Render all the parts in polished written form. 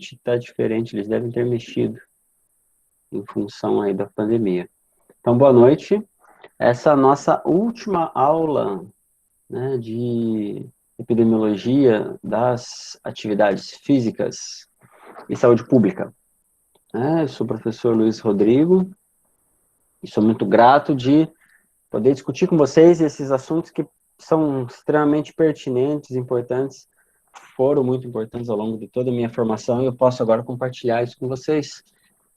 está diferente, eles devem ter mexido em função aí da pandemia. Então, boa noite. Essa é a nossa última aula, né, de epidemiologia das atividades físicas e saúde pública. Eu sou o professor Luiz Rodrigo e sou muito grato de poder discutir com vocês esses assuntos que são extremamente pertinentes, importantes, foram muito importantes ao longo de toda a minha formação, e eu posso agora compartilhar isso com vocês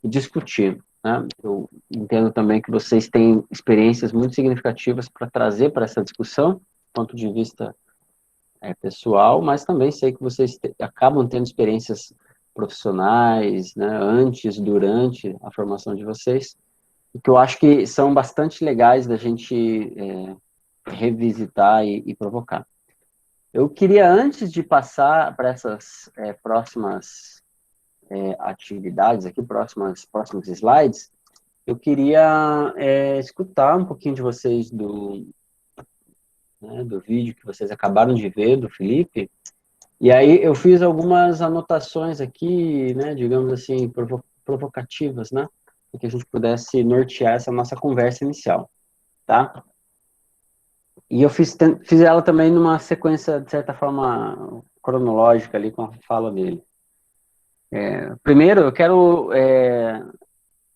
e discutir, né? Eu entendo também que vocês têm experiências muito significativas para trazer para essa discussão, do ponto de vista pessoal, mas também sei que vocês acabam tendo experiências profissionais, né, antes, durante a formação de vocês, que eu acho que são bastante legais da gente revisitar e provocar. Eu queria, antes de passar para essas próximas atividades aqui, próximos slides, eu queria escutar um pouquinho de vocês do vídeo que vocês acabaram de ver, do Felipe, e aí eu fiz algumas anotações aqui, né, digamos assim, provocativas, né, para que a gente pudesse nortear essa nossa conversa inicial, tá? E eu fiz ela também numa sequência, de certa forma, cronológica ali com a fala dele. Primeiro, eu quero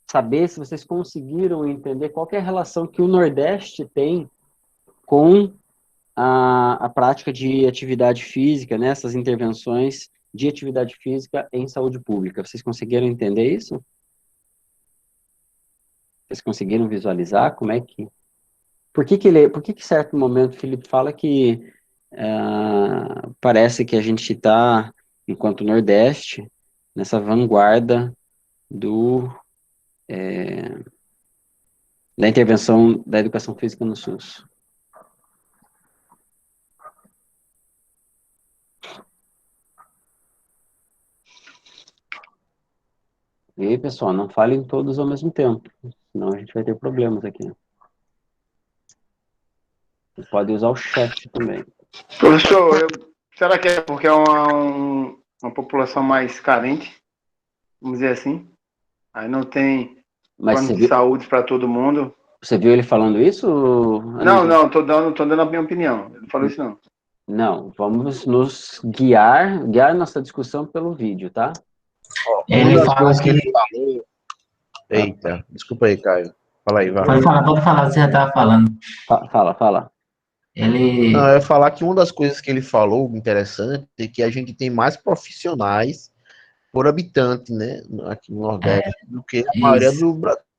saber se vocês conseguiram entender qual que é a relação que o Nordeste tem com a prática de atividade física, né, essas intervenções de atividade física em saúde pública. Vocês conseguiram entender isso? Vocês conseguiram visualizar como é que... Por que em certo momento o Felipe fala que parece que a gente está, enquanto Nordeste, nessa vanguarda da intervenção da educação física no SUS? E aí, pessoal, não falem todos ao mesmo tempo, senão a gente vai ter problemas aqui. Vocês podem usar o chat também. Professor, será que é porque é uma população mais carente, vamos dizer assim? Aí não tem plano de saúde para todo mundo? Você viu ele falando isso? Não, tô dando a minha opinião. Ele não falou isso, não. Não, vamos nos guiar nossa discussão pelo vídeo, tá? Ele fala que ele falou... Eita, desculpa aí, Caio. Fala aí, vai. Pode falar, você já estava falando. Fala. Não, eu ia falar que uma das coisas que ele falou, interessante, é que a gente tem mais profissionais por habitante, né, aqui no Nordeste, do que a maioria do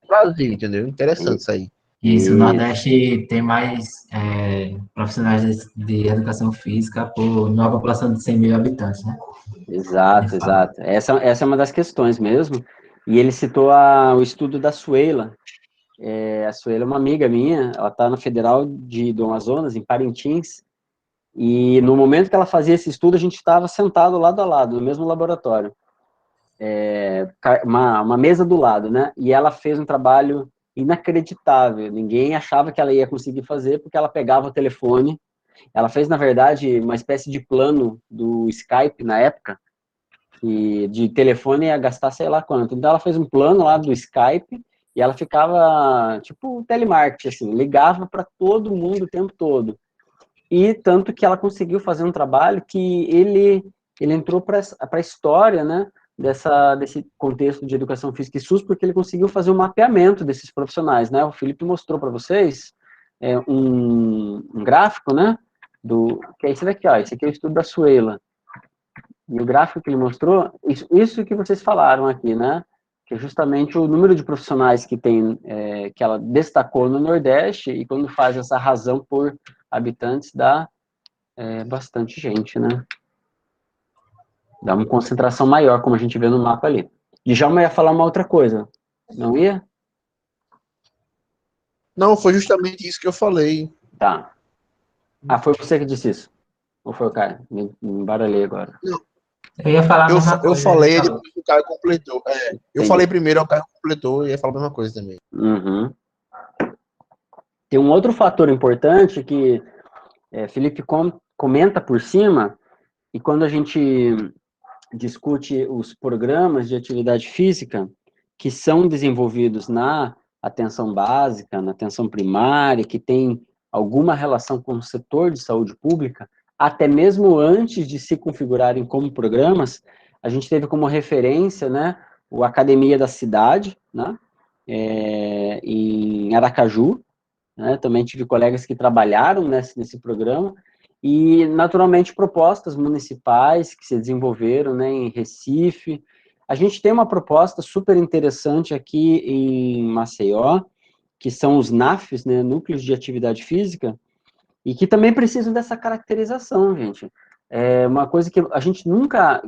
Brasil, entendeu? Interessante isso aí. Isso, o Nordeste tem mais profissionais de educação física por numa população de 100 mil habitantes, né? Exato. Essa é uma das questões mesmo. E ele citou o estudo da Suela. A Suela é uma amiga minha, ela está na Federal do Amazonas, em Parintins, e no momento que ela fazia esse estudo, a gente estava sentado lado a lado, no mesmo laboratório. Uma mesa do lado, né? E ela fez um trabalho inacreditável. Ninguém achava que ela ia conseguir fazer, porque ela pegava o telefone. Ela fez, na verdade, uma espécie de plano do Skype na época, e de telefone ia gastar sei lá quanto. Então ela fez um plano lá do Skype e ela ficava tipo telemarketing, assim, ligava para todo mundo o tempo todo. E tanto que ela conseguiu fazer um trabalho que ele entrou para a história, né, desse contexto de educação física e SUS, porque ele conseguiu fazer um mapeamento desses profissionais, né? O Felipe mostrou para vocês um gráfico, né, que é esse daqui, ó, esse aqui é o estudo da Suela. E o gráfico que ele mostrou, isso que vocês falaram aqui, né, que é justamente o número de profissionais que tem, que ela destacou no Nordeste, e quando faz essa razão por habitantes, dá bastante gente, né? Dá uma concentração maior, como a gente vê no mapa ali. Djalma ia falar uma outra coisa, não ia? Não, foi justamente isso que eu falei. Tá. Foi você que disse isso? Ou foi o Caio? Me embaralhei agora. Não. Eu ia falar a mesma coisa. Eu falei, depois o Caio completou. Eu falei primeiro, o Caio completou e ia falar a mesma coisa também. Uhum. Tem um outro fator importante que Felipe comenta por cima, e quando a gente discute os programas de atividade física que são desenvolvidos na atenção básica, na atenção primária, que tem alguma relação com o setor de saúde pública, até mesmo antes de se configurarem como programas, a gente teve como referência, né, o Academia da Cidade, né, em Aracaju, né, também tive colegas que trabalharam nesse programa, e, naturalmente, propostas municipais que se desenvolveram, né, em Recife. A gente tem uma proposta super interessante aqui em Maceió, que são os NAFs, né, Núcleos de Atividade Física, e que também precisam dessa caracterização, gente. É uma coisa que a gente nunca,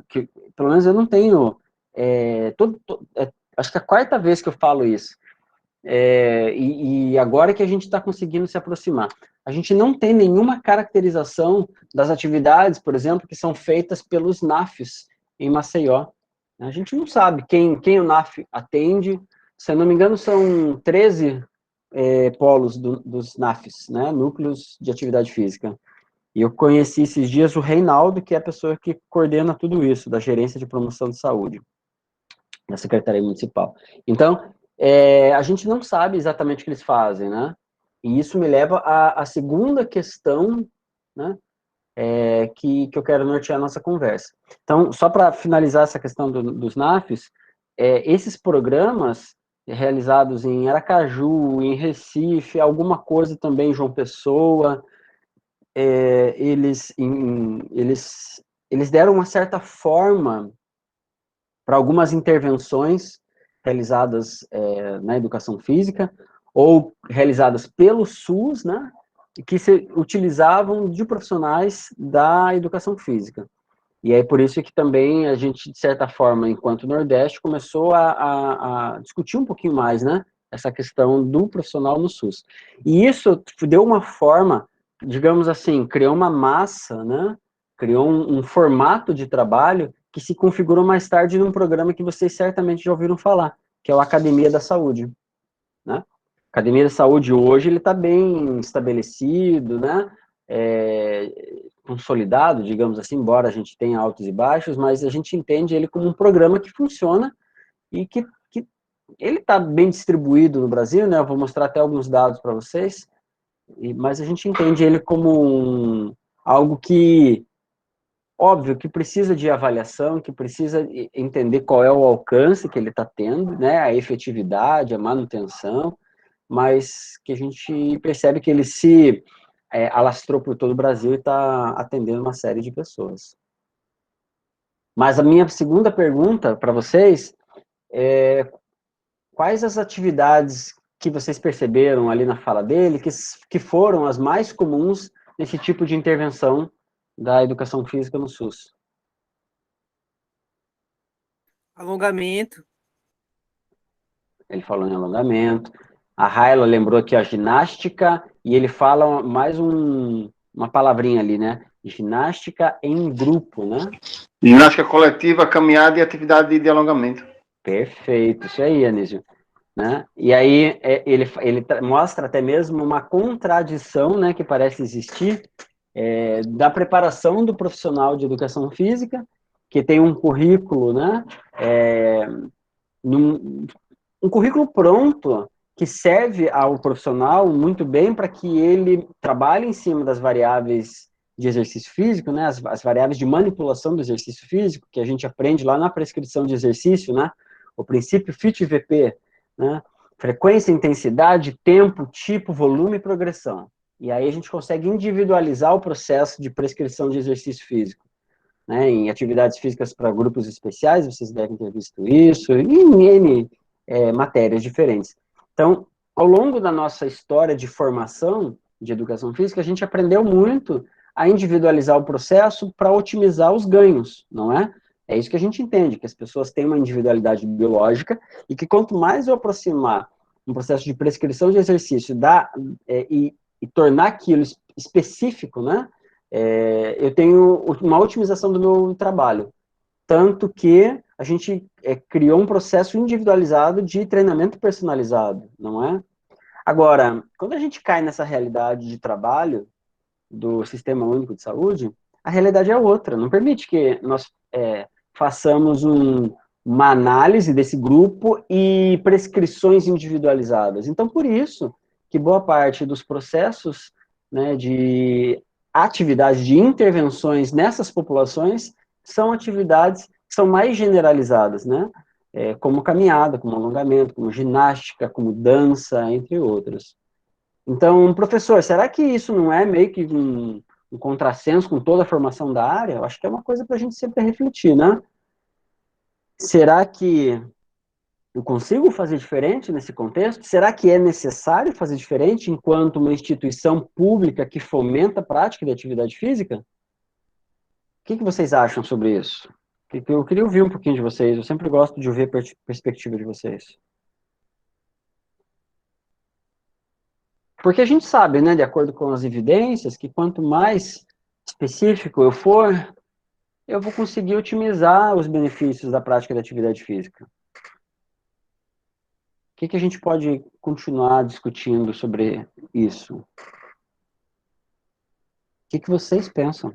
pelo menos eu não tenho, acho que é a quarta vez que eu falo isso, e agora que a gente está conseguindo se aproximar. A gente não tem nenhuma caracterização das atividades, por exemplo, que são feitas pelos NAFs em Maceió. A gente não sabe quem o NAF atende. Se eu não me engano, são 13 polos dos NAFs, né, Núcleos de Atividade Física. E eu conheci esses dias o Reinaldo, que é a pessoa que coordena tudo isso, da Gerência de Promoção de Saúde, da Secretaria Municipal. Então, a gente não sabe exatamente o que eles fazem, né? E isso me leva à segunda questão, né, que eu quero nortear a nossa conversa. Então, só para finalizar essa questão dos NAFs, esses programas realizados em Aracaju, em Recife, alguma coisa também em João Pessoa, eles deram uma certa forma para algumas intervenções realizadas na educação física, ou realizadas pelo SUS, né, que se utilizavam de profissionais da educação física. E é por isso que também a gente, de certa forma, enquanto Nordeste, começou a discutir um pouquinho mais, né, essa questão do profissional no SUS. E isso deu uma forma, digamos assim, criou uma massa, né, criou um formato de trabalho que se configurou mais tarde num programa que vocês certamente já ouviram falar, que é o Academia da Saúde, né? Academia da Saúde hoje ele está bem estabelecido, né? Consolidado, digamos assim, embora a gente tenha altos e baixos, mas a gente entende ele como um programa que funciona e que ele está bem distribuído no Brasil, né? Eu vou mostrar até alguns dados para vocês, mas a gente entende ele como algo que, óbvio, que precisa de avaliação, que precisa entender qual é o alcance que ele está tendo, né? A efetividade, a manutenção, mas que a gente percebe que ele se alastrou por todo o Brasil e está atendendo uma série de pessoas. Mas a minha segunda pergunta para vocês é: quais as atividades que vocês perceberam ali na fala dele que foram as mais comuns nesse tipo de intervenção da educação física no SUS? Alongamento. Ele falou em alongamento. A Raila lembrou aqui a ginástica, e ele fala mais uma palavrinha ali, né? Ginástica em grupo, né? Ginástica coletiva, caminhada e atividade de alongamento. Perfeito, isso aí, Anísio. Né? E aí ele mostra até mesmo uma contradição, né, que parece existir, da preparação do profissional de educação física, que tem um currículo, né, um currículo pronto que serve ao profissional muito bem para que ele trabalhe em cima das variáveis de exercício físico, né, as variáveis de manipulação do exercício físico, que a gente aprende lá na prescrição de exercício, né, o princípio FIT-VP, né, frequência, intensidade, tempo, tipo, volume e progressão. E aí a gente consegue individualizar o processo de prescrição de exercício físico. Né, em atividades físicas para grupos especiais, vocês devem ter visto isso, e em N matérias diferentes. Então, ao longo da nossa história de formação de educação física, a gente aprendeu muito a individualizar o processo para otimizar os ganhos, não é? É isso que a gente entende, que as pessoas têm uma individualidade biológica e que quanto mais eu aproximar um processo de prescrição de exercício e tornar aquilo específico, né? Eu tenho uma otimização do meu trabalho. Tanto que a gente criou um processo individualizado de treinamento personalizado, não é? Agora, quando a gente cai nessa realidade de trabalho do Sistema Único de Saúde, a realidade é outra, não permite que nós façamos uma análise desse grupo e prescrições individualizadas. Então, por isso que boa parte dos processos, né, de atividades de intervenções nessas populações são atividades que são mais generalizadas, né? Como caminhada, como alongamento, como ginástica, como dança, entre outras. Então, professor, será que isso não é meio que um contrassenso com toda a formação da área? Eu acho que é uma coisa para a gente sempre refletir, né? Será que eu consigo fazer diferente nesse contexto? Será que é necessário fazer diferente enquanto uma instituição pública que fomenta a prática de atividade física? O que vocês acham sobre isso? Eu queria ouvir um pouquinho de vocês. Eu sempre gosto de ouvir a perspectiva de vocês. Porque a gente sabe, né, de acordo com as evidências, que quanto mais específico eu for, eu vou conseguir otimizar os benefícios da prática da atividade física. O que a gente pode continuar discutindo sobre isso? O que vocês pensam?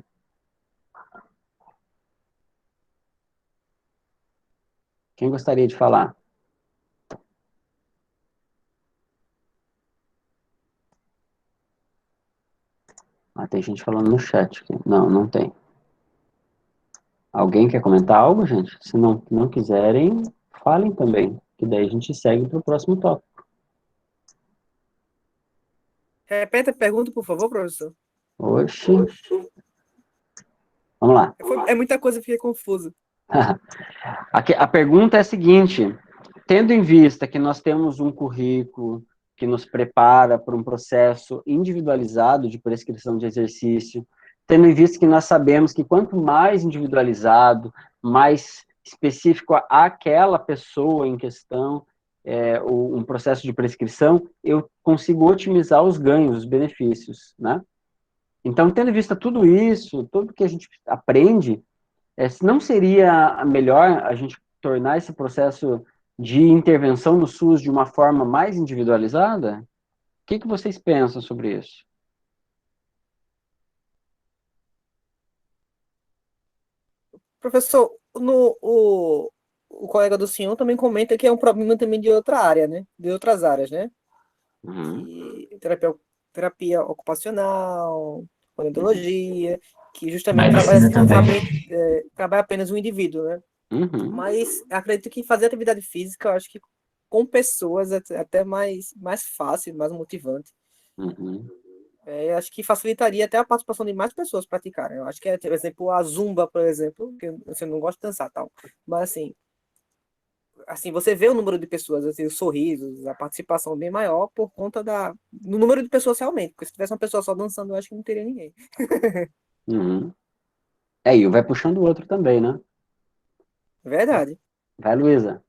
Quem gostaria de falar? Tem gente falando no chat aqui. Não, não tem. Alguém quer comentar algo, gente? Se não quiserem, falem também, que daí a gente segue para o próximo tópico. Repete a pergunta, por favor, professor. Oxi. Vamos lá. É muita coisa, fiquei confuso. A pergunta é a seguinte: tendo em vista que nós temos um currículo que nos prepara para um processo individualizado de prescrição de exercício, tendo em vista que nós sabemos que quanto mais individualizado, mais específico àquela pessoa em questão, um processo de prescrição, eu consigo otimizar os ganhos, os benefícios, né? Então, tendo em vista tudo isso, tudo que a gente aprende, não seria melhor a gente tornar esse processo de intervenção no SUS de uma forma mais individualizada? O que vocês pensam sobre isso? Professor, o colega do senhor também comenta que é um problema também de outra área, né? De outras áreas, né? Uhum. Terapia ocupacional, odontologia, que justamente trabalha apenas o indivíduo, né? Uhum. Mas acredito que fazer atividade física, eu acho que com pessoas é até mais fácil, mais motivante. Uhum. Acho que facilitaria até a participação de mais pessoas praticarem. Eu acho que por exemplo, a Zumba, por exemplo, que você não gosta de dançar, tal, mas assim, você vê o número de pessoas, assim, os sorrisos, a participação bem maior por conta do número de pessoas realmente. Porque se tivesse uma pessoa só dançando, eu acho que não teria ninguém. Uhum. E vai puxando o outro também, né? Verdade. Vai, Luísa.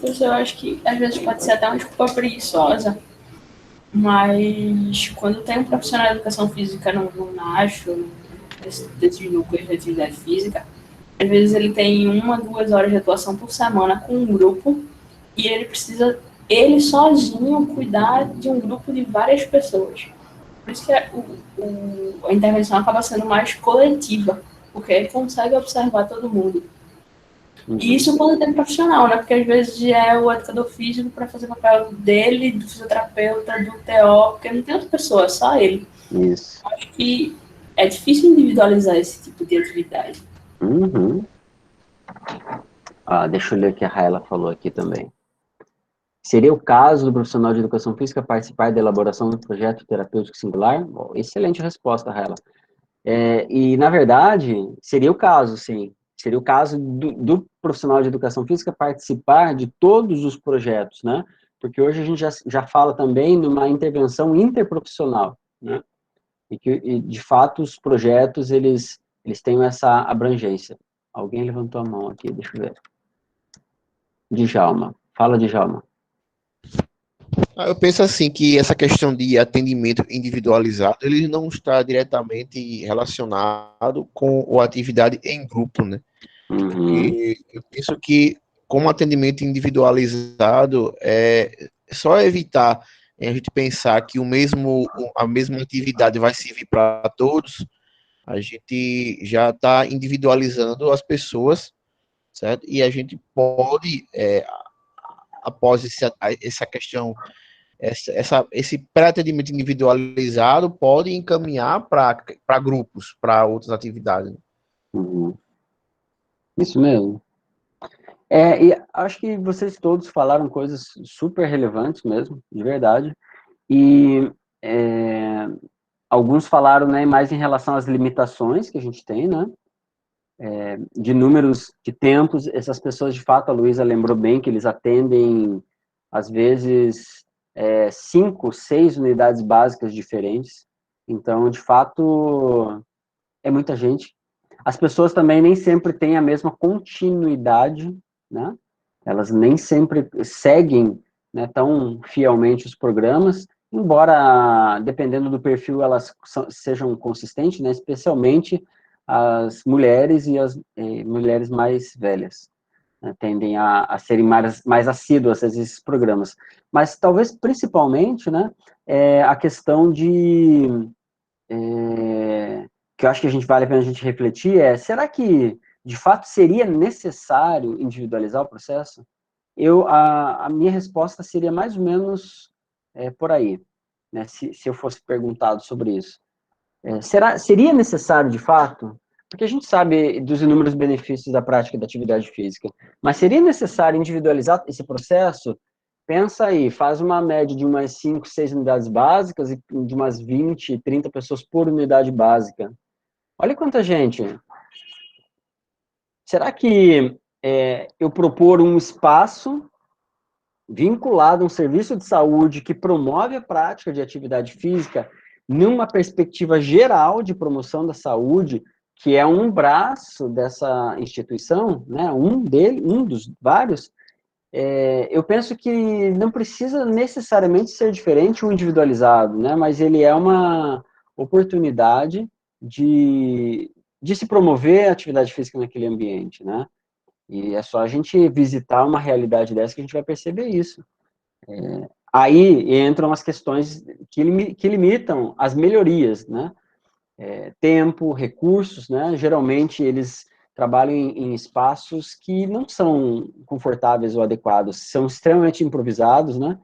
Eu acho que às vezes pode ser até uma desculpa preguiçosa, mas quando tem um profissional de educação física no NACHO, desses núcleos de atividade física, às vezes ele tem 1-2 horas de atuação por semana com um grupo e ele precisa, ele sozinho, cuidar de um grupo de várias pessoas. Por isso que a intervenção acaba sendo mais coletiva, porque ele consegue observar todo mundo. E isso quando tem profissional, né? Porque às vezes é o educador físico para fazer o papel dele, do fisioterapeuta, do TO, porque não tem outra pessoa, só ele. Isso. Acho que é difícil individualizar esse tipo de atividade. Uhum. Deixa eu ler o que a Raela falou aqui também. Seria o caso do profissional de educação física participar da elaboração do projeto terapêutico singular? Bom, excelente resposta, Raela. E, na verdade, seria o caso, sim. Seria o caso do profissional de educação física participar de todos os projetos, né? Porque hoje a gente já fala também numa intervenção interprofissional, né? E de fato, os projetos, eles têm essa abrangência. Alguém levantou a mão aqui, deixa eu ver. Djalma. Fala, Djalma. Eu penso assim que essa questão de atendimento individualizado, ele não está diretamente relacionado com a atividade em grupo, né? Porque eu penso que como atendimento individualizado é só evitar a gente pensar que a mesma atividade vai servir para todos, A gente já está individualizando as pessoas, certo? E a gente pode, após essa questão, esse pré-atendimento individualizado, pode encaminhar para grupos, para outras atividades. Uhum. Isso mesmo. E acho que vocês todos falaram coisas super relevantes mesmo, de verdade. E alguns falaram, né, mais em relação às limitações que a gente tem, né? De números, de tempos. Essas pessoas, de fato, a Luísa lembrou bem que eles atendem, às vezes, 5, 6 unidades básicas diferentes. Então, de fato, é muita gente. As pessoas também nem sempre têm a mesma continuidade, né? Elas nem sempre seguem, né, tão fielmente os programas, embora, dependendo do perfil, elas sejam consistentes, né? Especialmente as mulheres e as mulheres mais velhas, né, tendem a serem mais assíduas a esses programas. Mas talvez principalmente, né, a questão que eu acho que vale a pena a gente refletir será que, de fato, seria necessário individualizar o processo? A minha resposta seria mais ou menos por aí, né, se eu fosse perguntado sobre isso. Seria necessário, de fato? Porque a gente sabe dos inúmeros benefícios da prática da atividade física, mas seria necessário individualizar esse processo? Pensa aí, faz uma média de umas 5, 6 unidades básicas e de umas 20, 30 pessoas por unidade básica. Olha quanta gente. Será que eu propor um espaço vinculado a um serviço de saúde que promove a prática de atividade física numa perspectiva geral de promoção da saúde, que é um braço dessa instituição, né, um dos vários, eu penso que não precisa necessariamente ser diferente ou individualizado, né, mas ele é uma oportunidade de se promover a atividade física naquele ambiente, né? E é só a gente visitar uma realidade dessa que a gente vai perceber isso. Aí entram as questões que limitam as melhorias, né? Tempo, recursos, né? Geralmente eles trabalham em espaços que não são confortáveis ou adequados, são extremamente improvisados, né?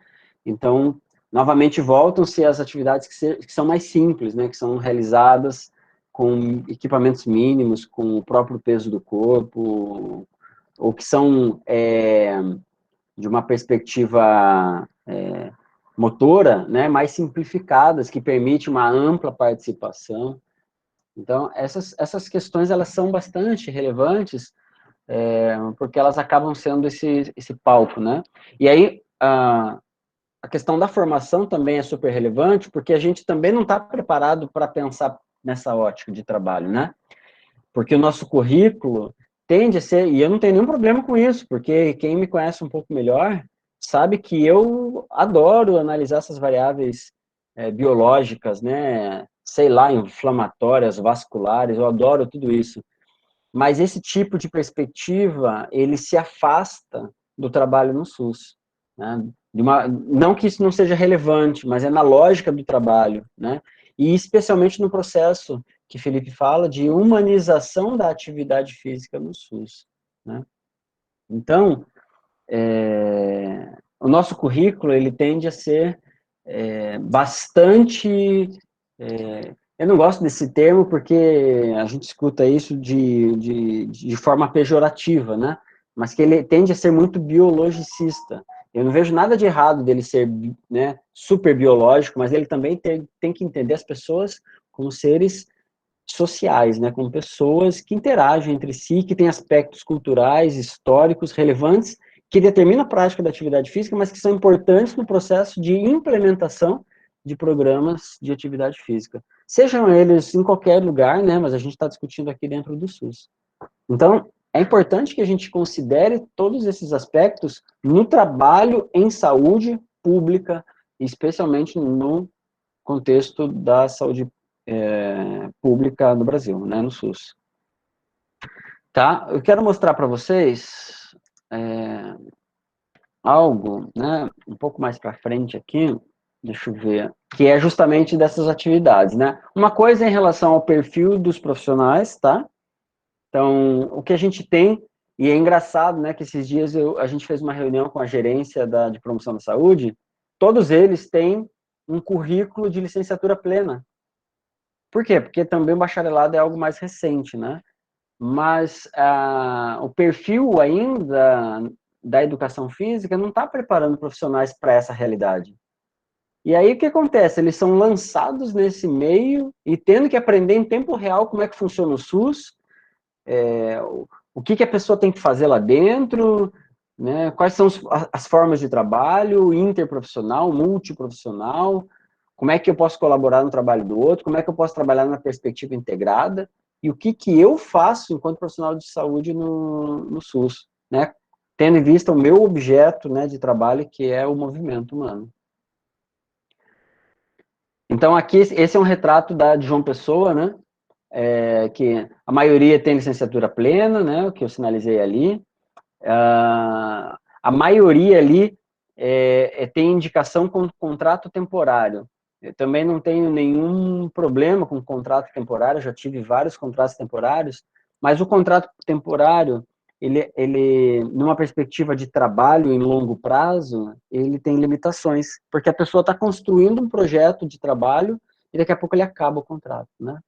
Então, novamente, voltam-se as atividades que são mais simples, né? Que são realizadas com equipamentos mínimos, com o próprio peso do corpo, ou que são de uma perspectiva motora, né, mais simplificadas, que permite uma ampla participação. Então, essas questões, elas são bastante relevantes, porque elas acabam sendo esse palco, né? E aí, a questão da formação também é super relevante, porque a gente também não está preparado para pensar nessa ótica de trabalho, né? Porque o nosso currículo tende a ser, e eu não tenho nenhum problema com isso, porque quem me conhece um pouco melhor sabe que eu adoro analisar essas variáveis biológicas, né? Sei lá, inflamatórias, vasculares, eu adoro tudo isso. Mas esse tipo de perspectiva, ele se afasta do trabalho no SUS, né? Não que isso não seja relevante, mas é na lógica do trabalho, né? E especialmente no processo que Felipe fala de humanização da atividade física no SUS, né? Então, o nosso currículo, ele tende a ser bastante... eu não gosto desse termo porque a gente escuta isso de forma pejorativa, né? Mas que ele tende a ser muito biologicista. Eu não vejo nada de errado dele ser, né, super biológico, mas ele também tem que entender as pessoas como seres sociais, né, como pessoas que interagem entre si, que têm aspectos culturais, históricos, relevantes, que determinam a prática da atividade física, mas que são importantes no processo de implementação de programas de atividade física. Sejam eles em qualquer lugar, né, mas a gente está discutindo aqui dentro do SUS. Então, é importante que a gente considere todos esses aspectos no trabalho em saúde pública, especialmente no contexto da saúde pública no Brasil, né, no SUS. Tá? Eu quero mostrar para vocês algo, né, um pouco mais para frente aqui, Deixa eu ver. Que é justamente dessas atividades, né? Uma coisa é em relação ao perfil dos profissionais, tá? Então, o que a gente tem, e é engraçado, né, que esses dias a gente fez uma reunião com a gerência de promoção da saúde, todos eles têm um currículo de licenciatura plena. Por quê? Porque também o bacharelado é algo mais recente, né? Mas o perfil ainda da educação física não está preparando profissionais para essa realidade. E aí o que acontece? Eles são lançados nesse meio e tendo que aprender em tempo real como é que funciona o SUS, o que a pessoa tem que fazer lá dentro, né? Quais são as formas de trabalho, interprofissional, multiprofissional, como é que eu posso colaborar no trabalho do outro, como é que eu posso trabalhar na perspectiva integrada, e o que eu faço enquanto profissional de saúde no SUS, né? Tendo em vista o meu objeto, né, de trabalho, que é o movimento humano. Então, aqui, esse é um retrato de João Pessoa, né? Que a maioria tem licenciatura plena, né? O que eu sinalizei ali. A maioria ali tem indicação com contrato temporário. Eu também não tenho nenhum problema com contrato temporário, já tive vários contratos temporários, mas o contrato temporário, ele numa perspectiva de trabalho em longo prazo, ele tem limitações, porque a pessoa está construindo um projeto de trabalho e daqui a pouco ele acaba o contrato, né?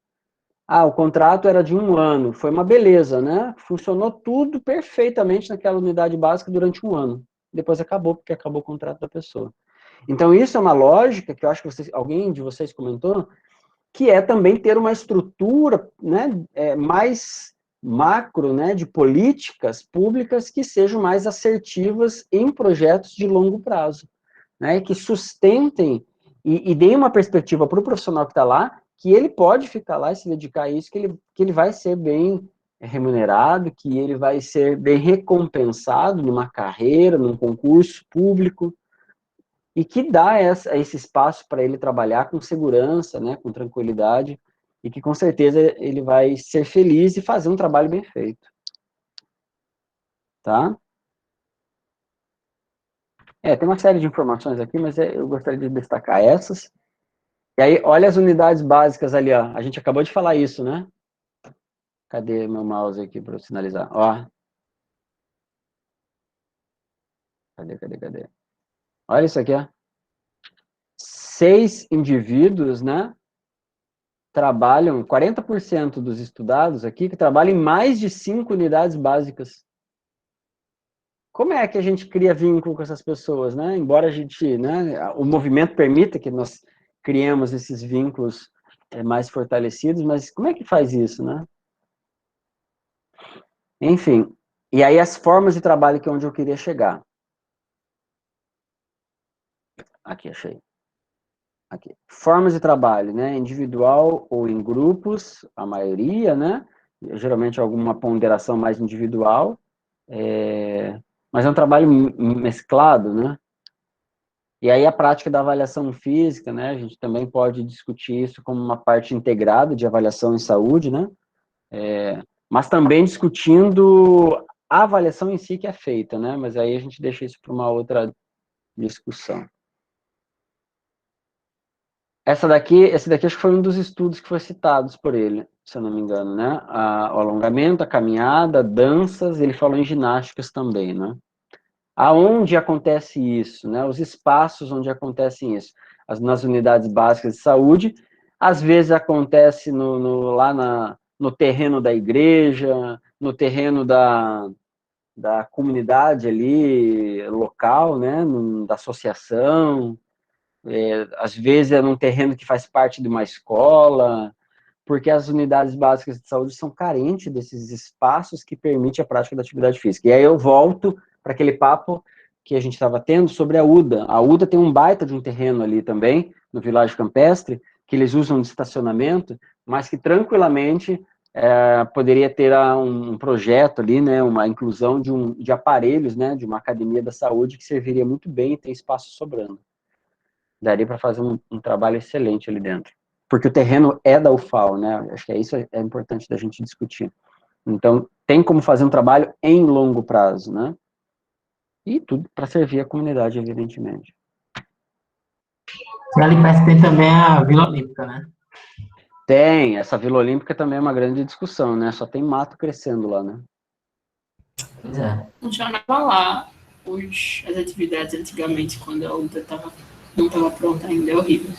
O contrato era de 1 ano, foi uma beleza, né? Funcionou tudo perfeitamente naquela unidade básica durante 1 ano. Depois acabou, porque acabou o contrato da pessoa. Então, isso é uma lógica que eu acho que alguém de vocês comentou, que é também ter uma estrutura, né, mais macro, né, de políticas públicas que sejam mais assertivas em projetos de longo prazo, né, que sustentem e deem uma perspectiva para o profissional que está lá, que ele pode ficar lá e se dedicar a isso, que ele vai ser bem remunerado, que ele vai ser bem recompensado numa carreira, num concurso público, e que dá esse espaço para ele trabalhar com segurança, né, com tranquilidade, e que com certeza ele vai ser feliz e fazer um trabalho bem feito. Tá? Tem uma série de informações aqui, mas eu gostaria de destacar essas. E aí, olha as unidades básicas ali, ó. A gente acabou de falar isso, né? Cadê meu mouse aqui para eu sinalizar? Ó. Cadê? Olha isso aqui, ó. 6 indivíduos, né? Trabalham, 40% dos estudados aqui, que trabalham em mais de 5 unidades básicas. Como é que a gente cria vínculo com essas pessoas, né? Embora a gente, né, o movimento permita que nós criemos esses vínculos mais fortalecidos, mas como é que faz isso, né? Enfim, e aí as formas de trabalho que é onde eu queria chegar. Aqui, achei. Aqui. Formas de trabalho, né? Individual ou em grupos, a maioria, né? Geralmente alguma ponderação mais individual, mas é um trabalho mesclado, né? E aí a prática da avaliação física, né? A gente também pode discutir isso como uma parte integrada de avaliação em saúde, né? Mas também discutindo a avaliação em si que é feita, né? Mas aí a gente deixa isso para uma outra discussão. Esse daqui acho que foi um dos estudos que foi citados por ele, se eu não me engano, né? O alongamento, a caminhada, danças, ele falou em ginásticas também, né? Aonde acontece isso, né? Os espaços onde acontece isso. Nas unidades básicas de saúde, às vezes acontece lá no terreno da igreja, no terreno da comunidade ali, local, né? Da associação, às vezes é num terreno que faz parte de uma escola, porque as unidades básicas de saúde são carentes desses espaços que permitem a prática da atividade física. E aí eu volto para aquele papo que a gente estava tendo sobre a UDA. A UDA tem um baita de um terreno ali também, no Vilarejo Campestre, que eles usam de estacionamento, mas que tranquilamente poderia ter um projeto ali, né, uma inclusão de aparelhos, né, de uma academia da saúde que serviria muito bem e tem espaço sobrando. Daria para fazer um trabalho excelente ali dentro. Porque o terreno é da UFAL, né? Acho que isso é importante da gente discutir. Então, tem como fazer um trabalho em longo prazo, né? E tudo para servir a comunidade, evidentemente. E ali perto tem também a Vila Olímpica, né? Tem, essa Vila Olímpica também é uma grande discussão, né? Só tem mato crescendo lá, né? Pois é. Funcionava lá as atividades antigamente, quando a UTA não estava pronta ainda, é horrível.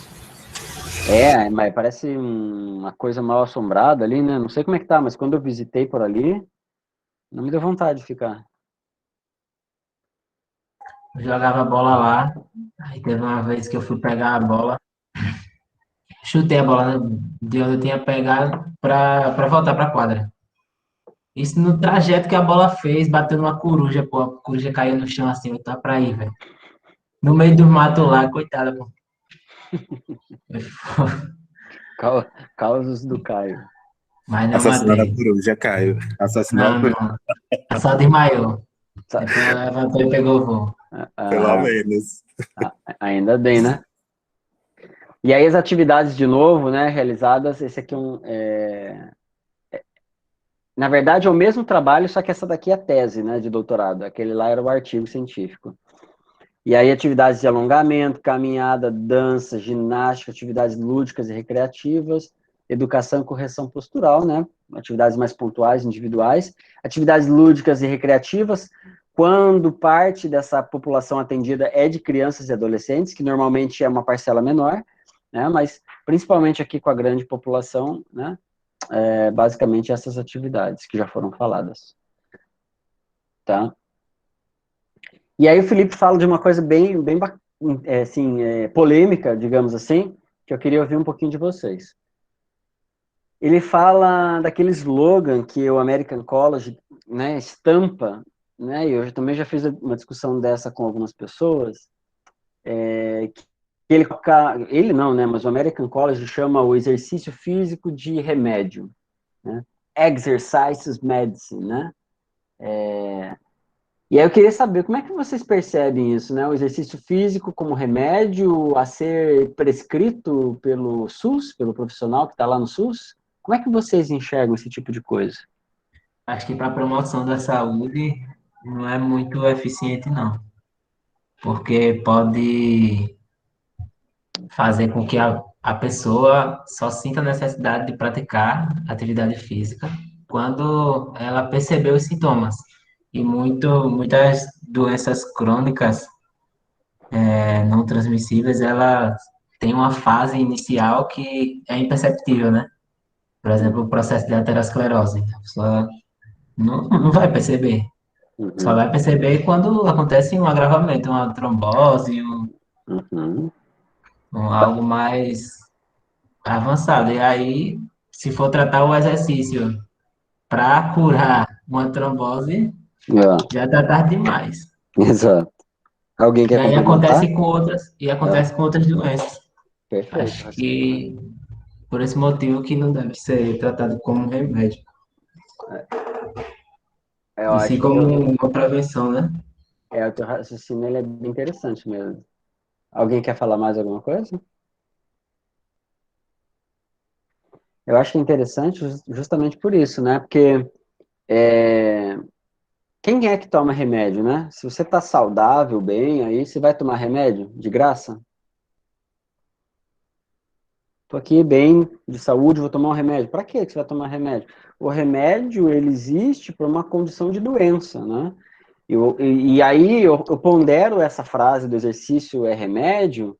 Mas parece uma coisa mal assombrada ali, né? Não sei como é que tá, mas quando eu visitei por ali, não me deu vontade de ficar. Eu jogava bola lá, aí teve uma vez que eu fui pegar a bola, chutei a bola de onde eu tinha pegado para voltar para a quadra. Isso no trajeto que a bola fez, bateu numa coruja, pô, a coruja caiu no chão assim, eu tava pra ir, velho. No meio do mato lá, coitada, pô. Causos do Caio. Mas não Assassinaram a matei. coruja, Caio. Assassinou a Não, coruja, não. Ela só desmaiou. Depois ela levantou e pegou o voo. pelo menos. Ainda bem, né? E aí as atividades, de novo, né, realizadas, esse aqui na verdade é o mesmo trabalho, só que essa daqui é a tese, né, de doutorado. Aquele lá era o artigo científico. E aí atividades de alongamento, caminhada, dança, ginástica, atividades lúdicas e recreativas, educação e correção postural, né, atividades mais pontuais, individuais, atividades lúdicas e recreativas, quando parte dessa população atendida é de crianças e adolescentes, que normalmente é uma parcela menor, né, mas principalmente aqui com a grande população, né, basicamente essas atividades que já foram faladas. Tá? E aí o Felipe fala de uma coisa bem polêmica, digamos assim, que eu queria ouvir um pouquinho de vocês. Ele fala daquele slogan que o American College, né, estampa, né, e eu também já fiz uma discussão dessa com algumas pessoas, que ele não, né, mas o American College chama o exercício físico de remédio, né? Exercises medicine, né? E aí eu queria saber como é que vocês percebem isso, né? O exercício físico como remédio a ser prescrito pelo SUS, pelo profissional que está lá no SUS? Como é que vocês enxergam esse tipo de coisa? Acho que para a promoção da saúde não é muito eficiente, não. Porque pode fazer com que a pessoa só sinta a necessidade de praticar atividade física quando ela percebeu os sintomas. E muitas doenças crônicas não transmissíveis, ela tem uma fase inicial que é imperceptível, né? Por exemplo, o processo de aterosclerose. A pessoa não vai perceber. Só vai perceber quando acontece um agravamento, uma trombose, algo mais avançado. E aí, se for tratar o exercício para curar uma trombose, já está tarde demais. Exato. Alguém E quer aí complementar? acontece com outras doenças. Perfeito. Acho que por esse motivo que não deve ser tratado como remédio. Eu E sim acho que como uma prevenção, né? o teu raciocínio ele é bem interessante mesmo. Alguém quer falar mais alguma coisa? Eu acho que é interessante justamente por isso, né? Porque quem é que toma remédio, né? Se você está saudável, bem, aí você vai tomar remédio de graça? Tô aqui bem, de saúde, vou tomar um remédio. Para que você vai tomar remédio? O remédio, ele existe por uma condição de doença, né? E aí eu pondero essa frase do exercício é remédio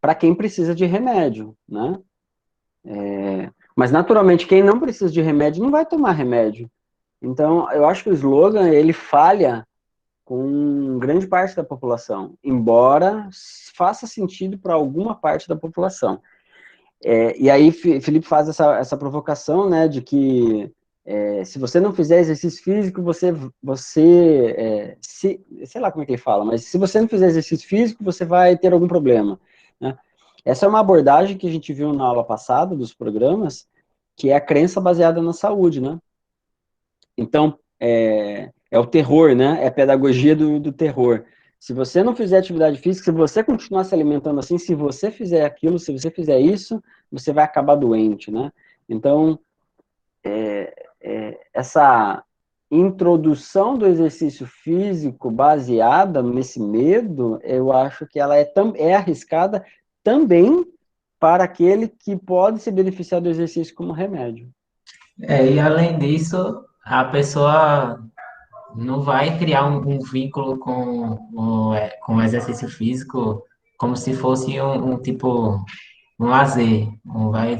para quem precisa de remédio, né? Mas, naturalmente, quem não precisa de remédio não vai tomar remédio. Então, eu acho que o slogan, ele falha com grande parte da população, embora faça sentido para alguma parte da população. E aí, Felipe faz essa provocação, né, de que se você não fizer exercício físico, sei lá como é que ele fala, mas se você não fizer exercício físico, você vai ter algum problema, né? Essa é uma abordagem que a gente viu na aula passada dos programas, que é a crença baseada na saúde, né? Então, é o terror, né? É a pedagogia do terror. Se você não fizer atividade física, se você continuar se alimentando assim, se você fizer aquilo, se você fizer isso, você vai acabar doente, né? Então, essa introdução do exercício físico baseada nesse medo, eu acho que ela é arriscada também para aquele que pode se beneficiar do exercício como remédio. E além disso, a pessoa não vai criar um vínculo com o exercício físico como se fosse tipo um lazer. Não vai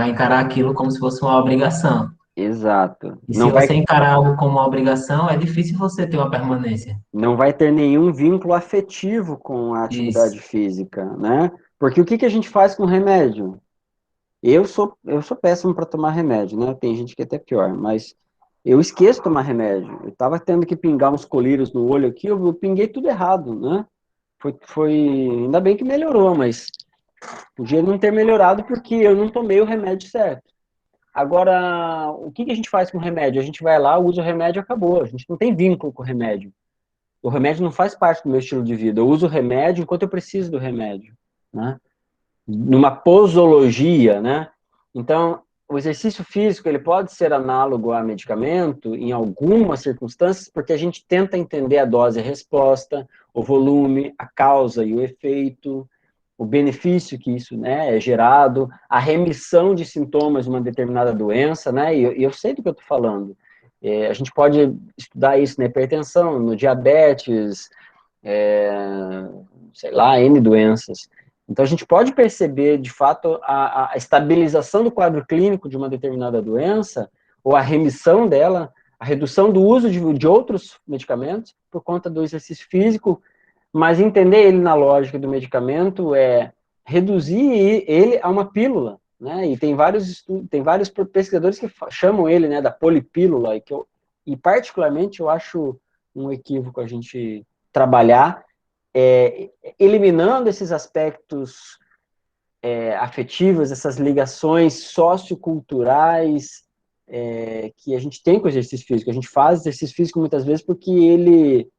encarar aquilo como se fosse uma obrigação. Exato. E se você encarar algo como uma obrigação, é difícil você ter uma permanência. Não vai ter nenhum vínculo afetivo com a atividade Isso. física, né? Porque o que a gente faz com remédio? Eu sou péssimo para tomar remédio, né? Tem gente que é até pior, mas eu esqueço de tomar remédio. Eu estava tendo que pingar uns colírios no olho aqui, eu pinguei tudo errado, né? Ainda bem que melhorou, mas podia não ter melhorado porque eu não tomei o remédio certo. Agora, o que a gente faz com o remédio? A gente vai lá, usa o remédio e acabou. A gente não tem vínculo com o remédio. O remédio não faz parte do meu estilo de vida. Eu uso o remédio enquanto eu preciso do remédio, né? Numa posologia, né? Então, o exercício físico, ele pode ser análogo a medicamento em algumas circunstâncias, porque a gente tenta entender a dose e a resposta, o volume, a causa e o efeito, o benefício que isso, né, é gerado, a remissão de sintomas de uma determinada doença, né? E eu sei do que eu estou falando. A gente pode estudar isso na hipertensão, no diabetes, sei lá, N doenças. Então, a gente pode perceber, de fato, a estabilização do quadro clínico de uma determinada doença, ou a remissão dela, a redução do uso de outros medicamentos, por conta do exercício físico, mas entender ele na lógica do medicamento é reduzir ele a uma pílula, né? E tem vários pesquisadores que chamam ele, né, da polipílula, e particularmente eu acho um equívoco a gente trabalhar eliminando esses aspectos afetivos, essas ligações socioculturais que a gente tem com o exercício físico. A gente faz exercício físico muitas vezes porque ele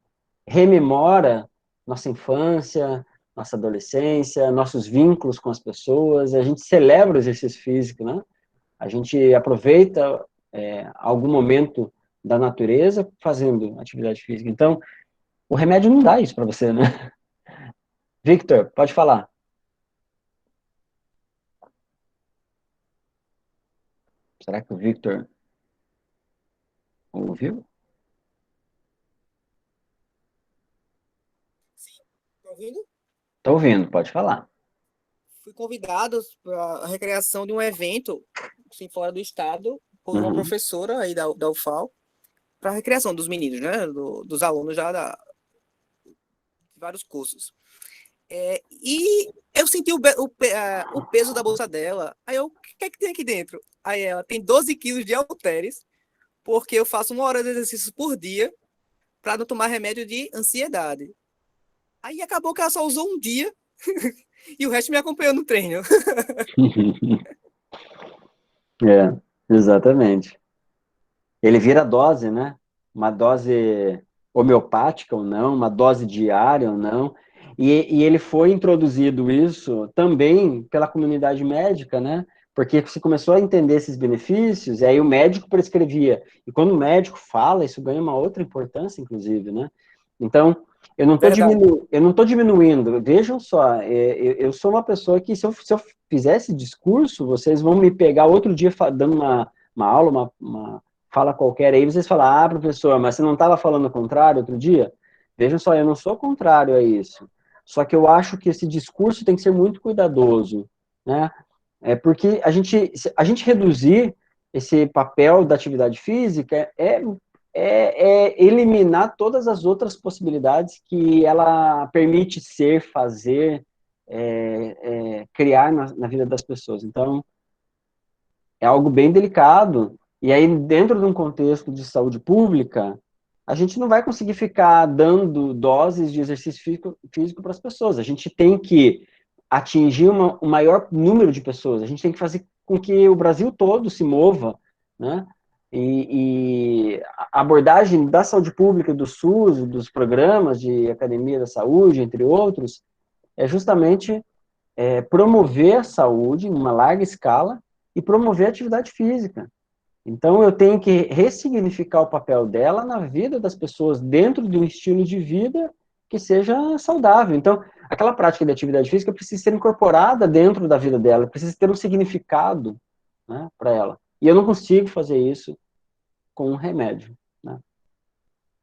rememora nossa infância, nossa adolescência, nossos vínculos com as pessoas, a gente celebra o exercício físico, né? A gente aproveita algum momento da natureza fazendo atividade física. Então, o remédio não dá isso para você, né? Victor, pode falar. Será que o Victor ouviu? Sim, tá ouvindo? Tô ouvindo, pode falar. Fui convidado para a recreação de um evento, assim, fora do estado, por uma professora aí da UFAL, para a recreação dos meninos, né? Dos alunos já de vários cursos. E eu senti o peso da bolsa dela. Aí eu, o que é que tem aqui dentro? Aí ela tem 12 quilos de halteres, porque eu faço 1 hora de exercício por dia para não tomar remédio de ansiedade. Aí acabou que ela só usou um dia e o resto me acompanhou no treino. Exatamente. Ele vira dose, né? Uma dose homeopática ou não, uma dose diária ou não. E ele foi introduzido isso também pela comunidade médica, né? Porque você começou a entender esses benefícios, e aí o médico prescrevia. E quando o médico fala, isso ganha uma outra importância, inclusive, né? Então, eu não estou diminuindo. Vejam só, eu sou uma pessoa que, se eu fizer esse discurso, vocês vão me pegar outro dia dando uma aula, uma fala qualquer aí, vocês falam, professor, mas você não estava falando o contrário outro dia? Vejam só, eu não sou contrário a isso. Só que eu acho que esse discurso tem que ser muito cuidadoso, né? Porque a gente reduzir esse papel da atividade física é eliminar todas as outras possibilidades que ela permite ser, fazer, criar na vida das pessoas. Então, é algo bem delicado. E aí, dentro de um contexto de saúde pública, a gente não vai conseguir ficar dando doses de exercício físico para as pessoas. A gente tem que atingir o maior número de pessoas. A gente tem que fazer com que o Brasil todo se mova, né? E a abordagem da saúde pública, do SUS, dos programas de academia da saúde, entre outros, é justamente promover a saúde em uma larga escala e promover a atividade física. Então, eu tenho que ressignificar o papel dela na vida das pessoas dentro de um estilo de vida que seja saudável. Então, aquela prática de atividade física precisa ser incorporada dentro da vida dela, precisa ter um significado, né, para ela. E eu não consigo fazer isso com um remédio, né?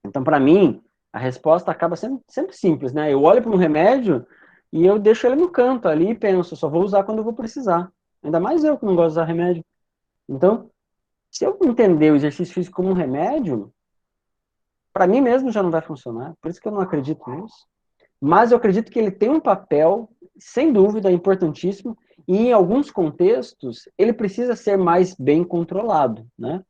Então, para mim, a resposta acaba sendo sempre simples, né? Eu olho para um remédio e eu deixo ele no canto ali e penso, só vou usar quando eu vou precisar. Ainda mais eu que não gosto de usar remédio. Então, se eu entender o exercício físico como um remédio, para mim mesmo já não vai funcionar. Por isso que eu não acredito nisso. Mas eu acredito que ele tem um papel, sem dúvida, importantíssimo, e em alguns contextos ele precisa ser mais bem controlado, né?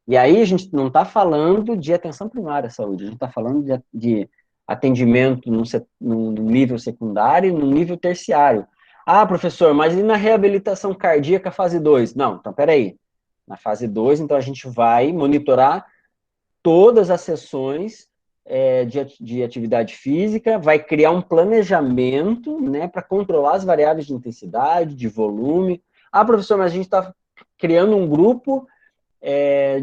E aí a gente não está falando de atenção primária à saúde, a gente está falando de atendimento no nível secundário e no nível terciário. Ah, professor, mas e na reabilitação cardíaca fase 2? Não, então peraí. Na fase 2, então a gente vai monitorar todas as sessões de atividade física, vai criar um planejamento, né, para controlar as variáveis de intensidade, de volume. Ah, professor, mas a gente está criando um grupo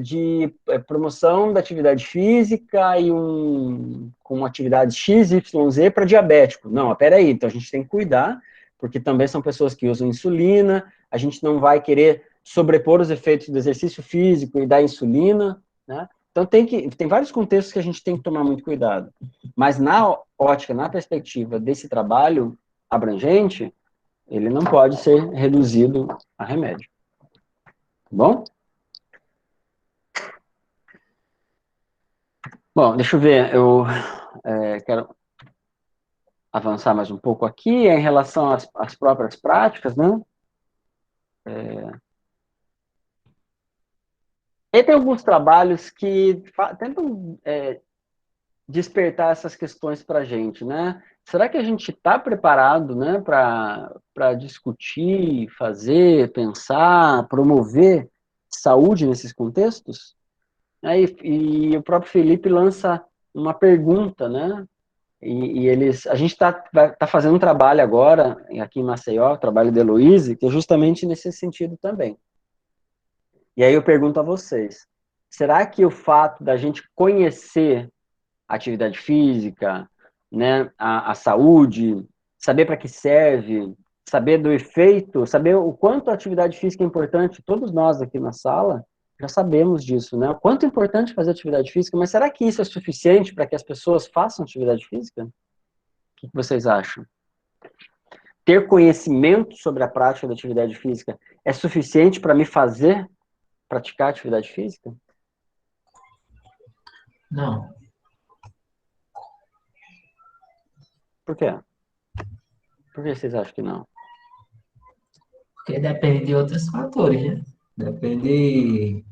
de promoção da atividade física e com atividades X, Y, Z para diabético. Não, peraí, então a gente tem que cuidar, porque também são pessoas que usam insulina, a gente não vai querer sobrepor os efeitos do exercício físico e da insulina, né? Então tem vários contextos que a gente tem que tomar muito cuidado. Mas na ótica, na perspectiva desse trabalho abrangente, ele não pode ser reduzido a remédio. Tá bom? Bom, deixa eu ver, eu quero avançar mais um pouco aqui, em relação às próprias práticas, né? E tem alguns trabalhos que tentam despertar essas questões para a gente, né? Será que a gente está preparado, né, para discutir, fazer, pensar, promover saúde nesses contextos? E o próprio Felipe lança uma pergunta, né? A gente tá fazendo um trabalho agora, aqui em Maceió, o trabalho da Heloíse, que é justamente nesse sentido também. E aí eu pergunto a vocês, será que o fato da gente conhecer a atividade física, né, a saúde, saber para que serve, saber do efeito, saber o quanto a atividade física é importante, todos nós aqui na sala já sabemos disso, né? O quanto é importante fazer atividade física, mas será que isso é suficiente para que as pessoas façam atividade física? O que vocês acham? Ter conhecimento sobre a prática da atividade física é suficiente para me fazer praticar atividade física? Não. Por quê? Por que vocês acham que não? Porque depende de outros fatores, né? Depende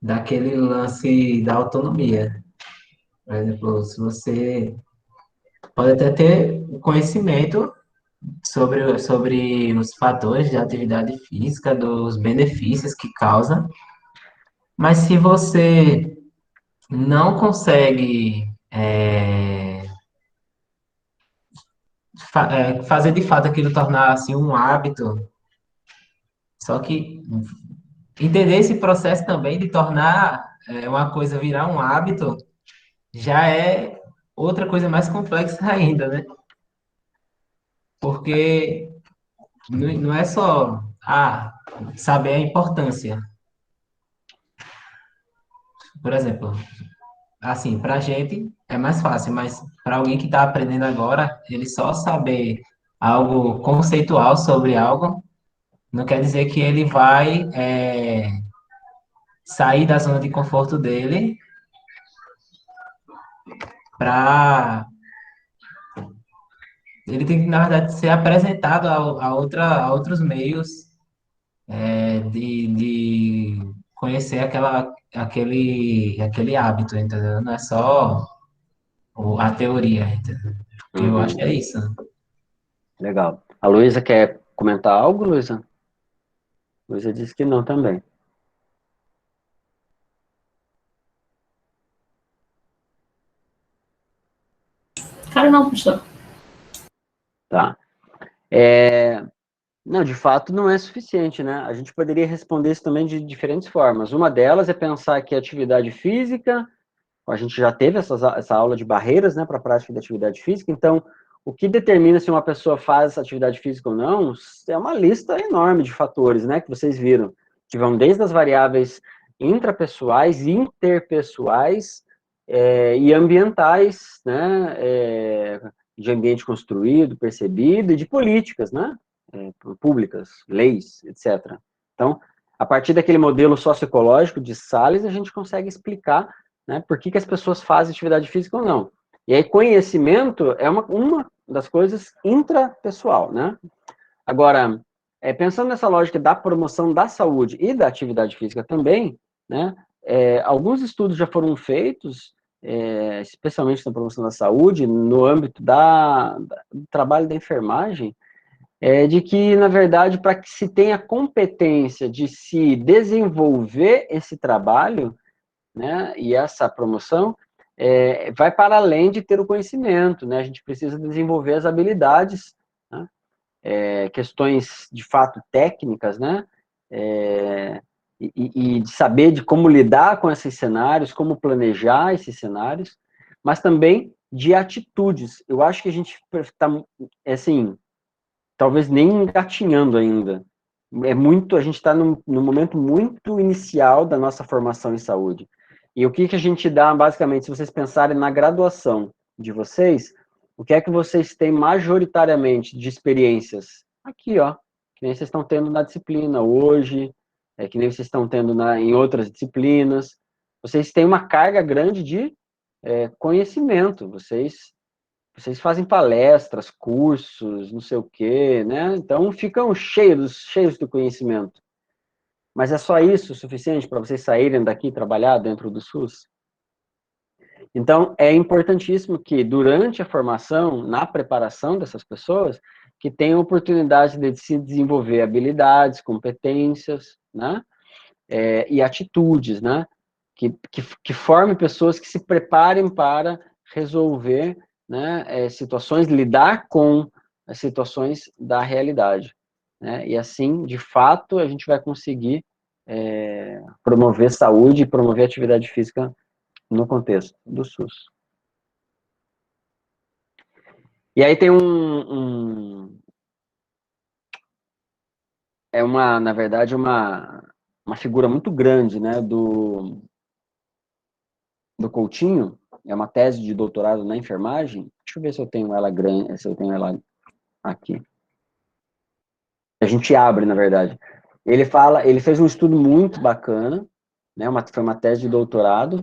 daquele lance da autonomia. Por exemplo, se você pode até ter conhecimento sobre os fatores de atividade física, dos benefícios que causa, mas se você não consegue fazer de fato aquilo tornar assim um hábito, só que entender esse processo também de tornar uma coisa virar um hábito já é outra coisa mais complexa ainda, né? Porque não é só saber a importância. Por exemplo, assim, para a gente é mais fácil, mas para alguém que está aprendendo agora, ele só saber algo conceitual sobre algo, não quer dizer que ele vai sair da zona de conforto dele para. Ele tem que, na verdade, ser apresentado a outros meios de conhecer aquele hábito, entendeu? Não é só a teoria, entendeu? Porque eu acho que é isso. Legal. A Luísa quer comentar algo, Luísa? Luísa disse que não também. Cara, não, professor. Tá. Não, de fato não é suficiente, né? A gente poderia responder isso também de diferentes formas. Uma delas é pensar que a atividade física, a gente já teve essa aula de barreiras, né, para a prática da atividade física, então, o que determina se uma pessoa faz atividade física ou não, é uma lista enorme de fatores, né, que vocês viram, que vão desde as variáveis intrapessoais, interpessoais e ambientais, né, de ambiente construído, percebido, e de políticas, né, públicas, leis, etc. Então, a partir daquele modelo socioecológico de Salles, a gente consegue explicar, né, por que as pessoas fazem atividade física ou não. E aí, conhecimento é uma das coisas intrapessoal, né? Agora, pensando nessa lógica da promoção da saúde e da atividade física também, né, alguns estudos já foram feitos, especialmente na promoção da saúde, no âmbito do trabalho da enfermagem, de que, na verdade, para que se tenha competência de se desenvolver esse trabalho, né, e essa promoção, vai para além de ter o conhecimento, né, a gente precisa desenvolver as habilidades, né, questões, de fato, técnicas, né, e de saber de como lidar com esses cenários, como planejar esses cenários, mas também de atitudes. Eu acho que a gente está, assim, talvez nem engatinhando ainda. A gente está num momento muito inicial da nossa formação em saúde. E o que a gente dá, basicamente, se vocês pensarem na graduação de vocês, o que é que vocês têm majoritariamente de experiências? Aqui, ó, que nem vocês estão tendo na disciplina hoje, que nem vocês estão tendo em outras disciplinas. Vocês têm uma carga grande de conhecimento, vocês fazem palestras, cursos, não sei o quê, né? Então ficam cheios do conhecimento. Mas é só isso o suficiente para vocês saírem daqui e trabalhar dentro do SUS? Então, é importantíssimo que, durante a formação, na preparação dessas pessoas, que tenham oportunidade de se desenvolver habilidades, competências, né? E atitudes, né? Que formem pessoas que se preparem para resolver, né, situações, lidar com as situações da realidade, né? E assim, de fato, a gente vai conseguir promover saúde e promover atividade física no contexto do SUS. E aí tem na verdade, uma figura muito grande, né, do Coutinho, é uma tese de doutorado na enfermagem. Deixa eu ver se eu tenho ela grande, se eu tenho ela aqui. A gente abre, na verdade. Ele fez um estudo muito bacana, né? Foi uma tese de doutorado.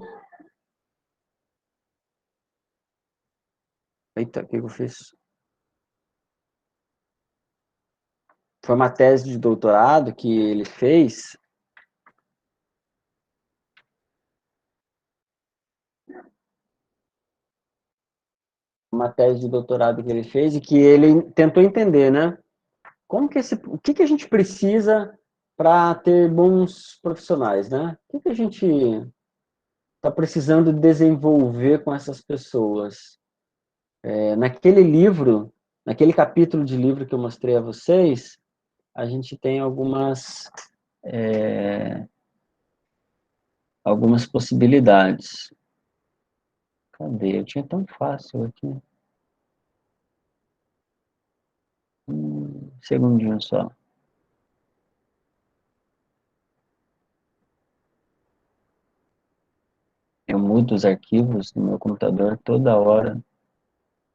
Eita, o que eu fiz? Foi uma tese de doutorado que ele fez. Uma tese de doutorado que ele fez e que ele tentou entender, né? O que a gente precisa para ter bons profissionais, né? O que a gente está precisando desenvolver com essas pessoas? Naquele livro, naquele capítulo de livro que eu mostrei a vocês, a gente tem algumas possibilidades. Cadê? Eu tinha tão fácil aqui. Segundinho só. Eu mudo os arquivos no meu computador toda hora.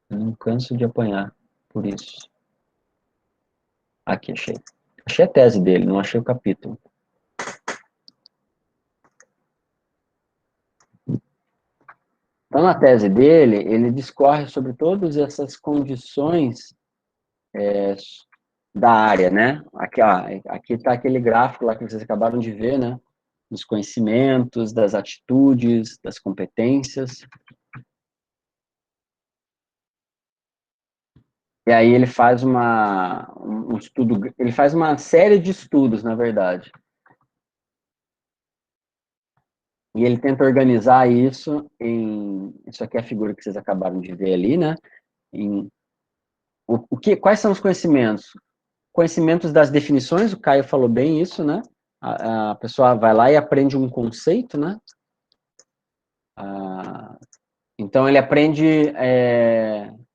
Eu não canso de apanhar por isso. Aqui, achei. Achei a tese dele, não achei o capítulo. Então, na tese dele, ele discorre sobre todas essas condições da área, né? Aqui está aquele gráfico lá que vocês acabaram de ver, né? Dos conhecimentos, das atitudes, das competências. E aí ele faz um estudo, ele faz uma série de estudos, na verdade. E ele tenta organizar isso isso aqui é a figura que vocês acabaram de ver ali, né? Quais são os conhecimentos? conhecimentos das definições, o Caio falou bem isso, né? A pessoa vai lá e aprende um conceito, né? Então, ele aprende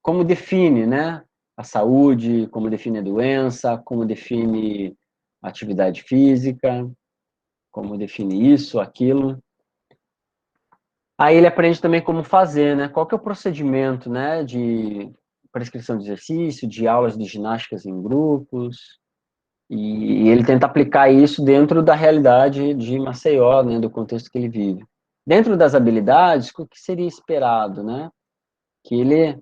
como define, né? A saúde, como define a doença, como define a atividade física, como define isso, aquilo. Aí ele aprende também como fazer, né? Qual que é o procedimento, né? De prescrição de exercício, de aulas de ginásticas em grupos. E ele tenta aplicar isso dentro da realidade de Maceió, né? Do contexto que ele vive. Dentro das habilidades, o que seria esperado, né? Que ele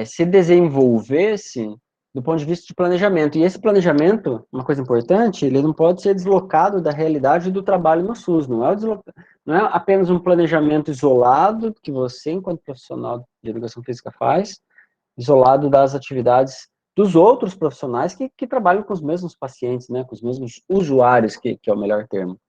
se desenvolvesse do ponto de vista de planejamento. E esse planejamento, uma coisa importante, ele não pode ser deslocado da realidade do trabalho no SUS. Não é apenas um planejamento isolado que você, enquanto profissional de educação física, faz, isolado das atividades dos outros profissionais que trabalham com os mesmos pacientes, né, com os mesmos usuários, que é o melhor termo.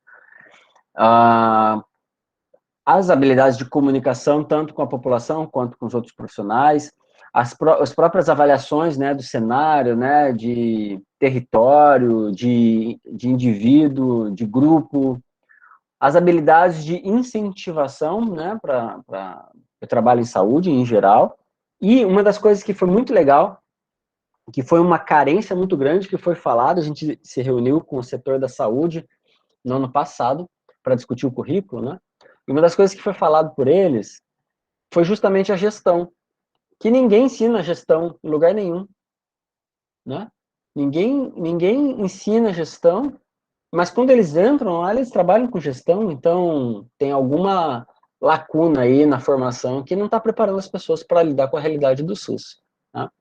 As habilidades de comunicação, tanto com a população quanto com os outros profissionais, as próprias avaliações, né, do cenário, né, de território, de indivíduo, de grupo, as habilidades de incentivação, né, para o trabalho em saúde em geral, e uma das coisas que foi muito legal, que foi uma carência muito grande que foi falado, a gente se reuniu com o setor da saúde no ano passado para discutir o currículo, né, e uma das coisas que foi falado por eles foi justamente a gestão, que ninguém ensina gestão em lugar nenhum, né? Ninguém ensina gestão, mas quando eles entram lá, eles trabalham com gestão, então tem alguma lacuna aí na formação que não está preparando as pessoas para lidar com a realidade do SUS, tá?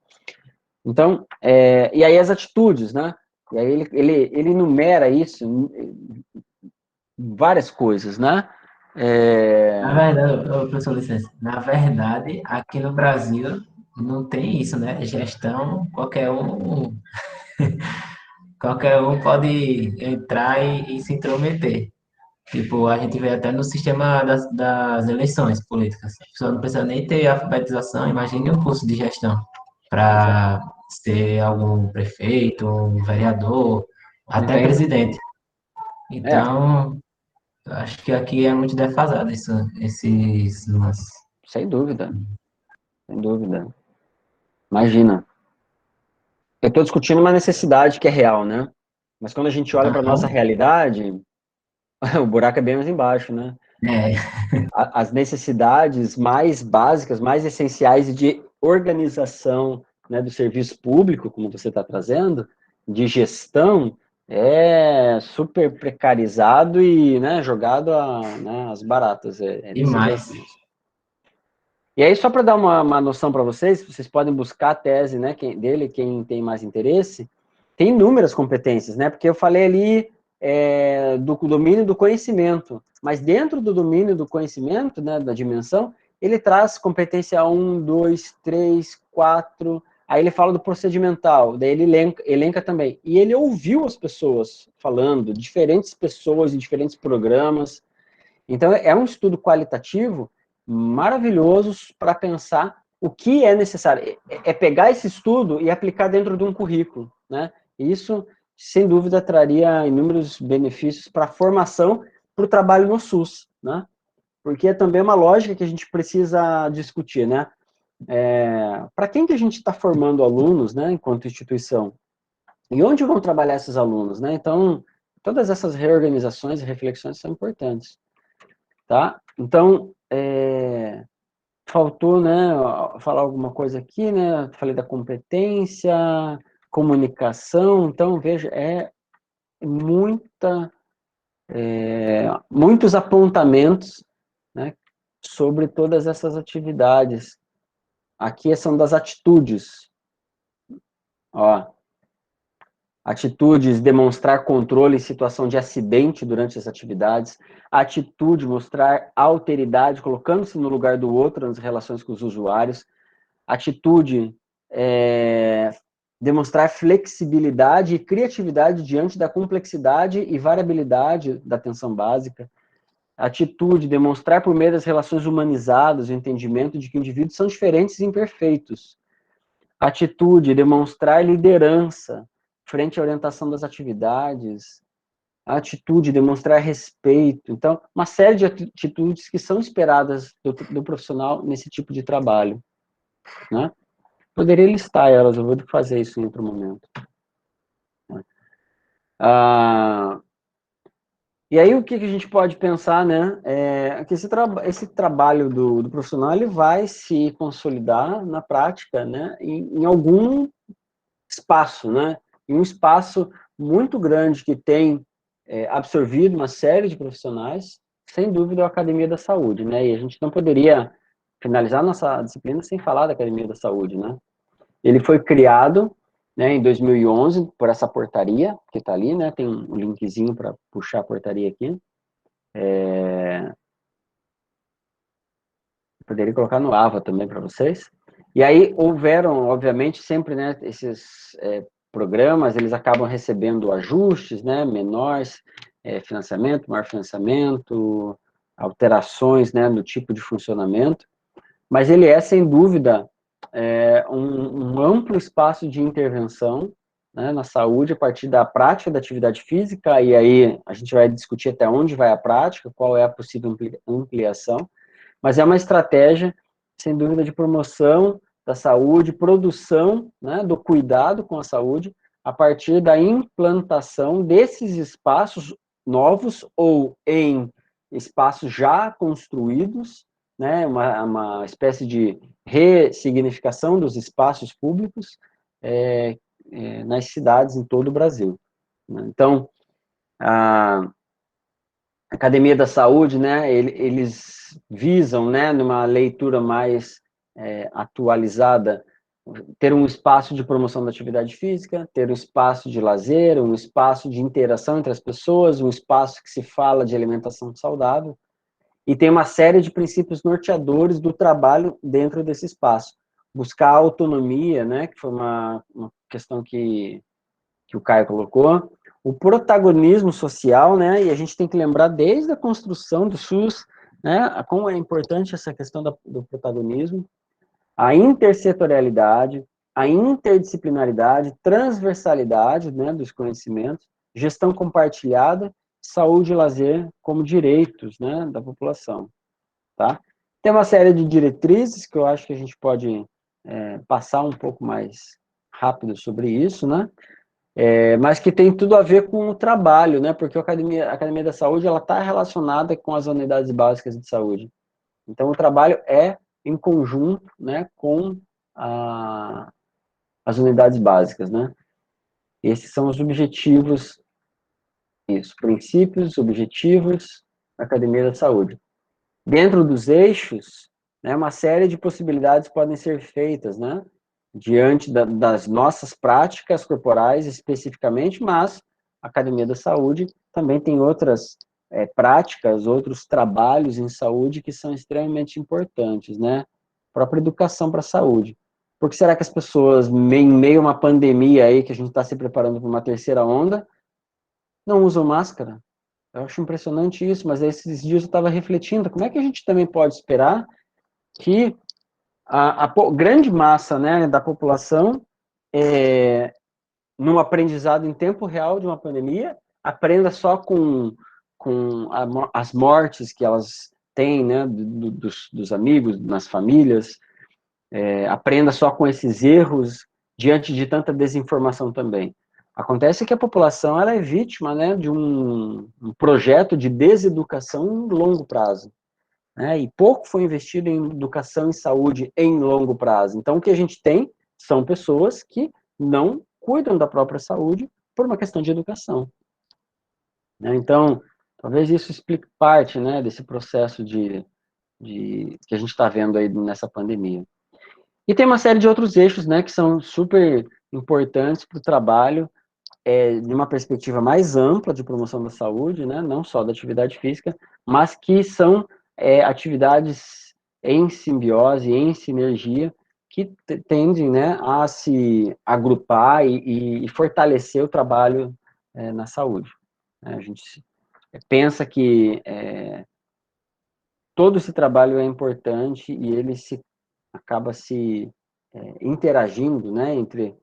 Então, e aí as atitudes, né? E aí ele enumera isso, várias coisas, né? Na verdade, professor licença, na verdade, aqui no Brasil não tem isso, né? Gestão, qualquer um pode entrar e se intrometer. Tipo, a gente vê até no sistema das eleições políticas. A pessoa não precisa nem ter alfabetização, imagine um curso de gestão para ser algum prefeito, um vereador, até presidente. Então, eu acho que aqui é muito defasado esses lances. Sem dúvida. Sem dúvida. Imagina. Eu estou discutindo uma necessidade que é real, né? Mas quando a gente olha para a nossa realidade, o buraco é bem mais embaixo, né? As necessidades mais básicas, mais essenciais de organização, né, do serviço público, como você está trazendo, de gestão, é super precarizado e, né, jogado às baratas. Demais. E aí, só para dar uma noção para vocês podem buscar a tese, né, quem tem mais interesse, tem inúmeras competências, né, porque eu falei ali do domínio do conhecimento, mas dentro do domínio do conhecimento, né, da dimensão, ele traz competência 1, 2, 3, 4, aí ele fala do procedimental, daí ele elenca também, e ele ouviu as pessoas falando, diferentes pessoas em diferentes programas, então é um estudo qualitativo maravilhosos para pensar o que é necessário. É pegar esse estudo e aplicar dentro de um currículo, né? Isso, sem dúvida, traria inúmeros benefícios para a formação, para o trabalho no SUS, né? Porque é também uma lógica que a gente precisa discutir, né? Para quem que a gente está formando alunos, né, enquanto instituição? E onde vão trabalhar esses alunos, né? Então, todas essas reorganizações e reflexões são importantes, tá? Então, faltou, né, falar alguma coisa aqui, né, falei da competência, comunicação, então, veja, muitos apontamentos, né, sobre todas essas atividades. Aqui são das atitudes, ó, atitudes, demonstrar controle em situação de acidente durante as atividades. Atitude, mostrar alteridade, colocando-se no lugar do outro nas relações com os usuários. Atitude, demonstrar flexibilidade e criatividade diante da complexidade e variabilidade da atenção básica. Atitude, demonstrar por meio das relações humanizadas o entendimento de que indivíduos são diferentes e imperfeitos. Atitude, demonstrar liderança, frente à orientação das atividades, a atitude, demonstrar respeito. Então, uma série de atitudes que são esperadas do profissional nesse tipo de trabalho, né? Poderia listar elas, eu vou fazer isso em outro momento. E aí, o que a gente pode pensar, né, é que esse trabalho do profissional, ele vai se consolidar na prática, né, em algum espaço, né, em um espaço muito grande que tem absorvido uma série de profissionais, sem dúvida, a Academia da Saúde, né, e a gente não poderia finalizar nossa disciplina sem falar da Academia da Saúde, né. Ele foi criado, né, em 2011, por essa portaria, que está ali, né, tem um linkzinho para puxar a portaria aqui. Poderia colocar no AVA também para vocês. E aí houveram, obviamente, sempre, né, esses programas, eles acabam recebendo ajustes, né, menores, financiamento, maior financiamento, alterações, né, no tipo de funcionamento, mas ele é, sem dúvida, um amplo espaço de intervenção, né, na saúde, a partir da prática da atividade física, e aí a gente vai discutir até onde vai a prática, qual é a possível ampliação, mas é uma estratégia, sem dúvida, de promoção da saúde, produção, né, do cuidado com a saúde, a partir da implantação desses espaços novos ou em espaços já construídos, né, uma espécie de ressignificação dos espaços públicos nas cidades em todo o Brasil. Então, a Academia da Saúde, né, eles visam, né, numa leitura mais atualizada, ter um espaço de promoção da atividade física, ter um espaço de lazer, um espaço de interação entre as pessoas, um espaço que se fala de alimentação saudável, e tem uma série de princípios norteadores do trabalho dentro desse espaço. Buscar a autonomia, né, que foi uma questão que o Caio colocou, o protagonismo social, né, e a gente tem que lembrar desde a construção do SUS, né, como é importante essa questão do protagonismo, a intersetorialidade, a interdisciplinaridade, transversalidade, né, dos conhecimentos, gestão compartilhada, saúde e lazer como direitos, né, da população, tá? Tem uma série de diretrizes que eu acho que a gente pode passar um pouco mais rápido sobre isso, né? Mas que tem tudo a ver com o trabalho, né? Porque a Academia da Saúde, ela está relacionada com as unidades básicas de saúde. Então, o trabalho é em conjunto, né, com as unidades básicas, né? Esses são os objetivos, princípios, objetivos da Academia da Saúde. Dentro dos eixos, né, uma série de possibilidades podem ser feitas, né? Diante das nossas práticas corporais especificamente, mas a Academia da Saúde também tem outras práticas, outros trabalhos em saúde que são extremamente importantes, né? A própria educação para a saúde. Por que será que as pessoas, em meio a uma pandemia aí, que a gente está se preparando para uma terceira onda, não usam máscara? Eu acho impressionante isso, mas esses dias eu estava refletindo, como é que a gente também pode esperar que a grande massa, né, da população, no aprendizado em tempo real de uma pandemia, aprenda só com as mortes que elas têm, né, dos amigos, nas famílias, aprenda só com esses erros diante de tanta desinformação também. Acontece que a população, ela é vítima, né, de um projeto de deseducação em longo prazo. E pouco foi investido em educação e saúde em longo prazo. Então, o que a gente tem são pessoas que não cuidam da própria saúde por uma questão de educação. Então, talvez isso explique parte, né, desse processo que a gente está vendo aí nessa pandemia. E tem uma série de outros eixos, né, que são super importantes para o trabalho, de uma perspectiva mais ampla de promoção da saúde, né, não só da atividade física, mas que são atividades em simbiose, em sinergia, que tendem, né, a se agrupar e fortalecer o trabalho na saúde. A gente pensa que todo esse trabalho é importante e ele acaba se interagindo, né, entre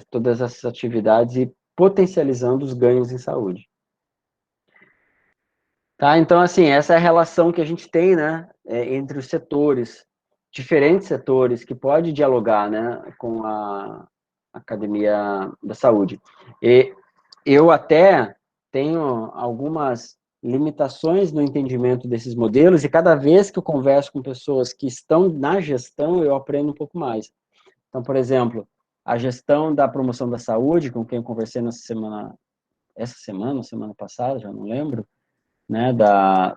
todas essas atividades e potencializando os ganhos em saúde. Tá? Então, assim, essa é a relação que a gente tem, né, entre os setores, diferentes setores, que pode dialogar, né, com a Academia da Saúde. E eu até tenho algumas limitações no entendimento desses modelos, e cada vez que eu converso com pessoas que estão na gestão, eu aprendo um pouco mais. Então, por exemplo, a gestão da promoção da saúde, com quem eu conversei semana passada, já não lembro, né, da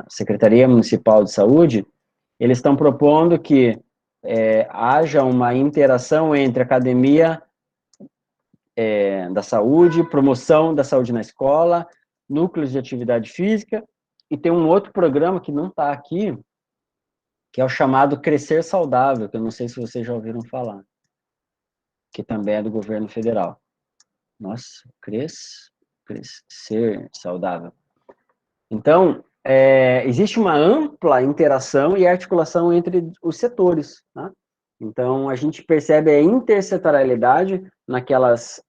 Secretaria Municipal de Saúde, eles estão propondo que haja uma interação entre academia da saúde, promoção da saúde na escola, núcleos de atividade física, e tem um outro programa que não está aqui, que é o chamado Crescer Saudável, que eu não sei se vocês já ouviram falar, que também é do governo federal. Nossa, Crescer Saudável. Então, existe uma ampla interação e articulação entre os setores, né? Então, a gente percebe a intersetorialidade naqueles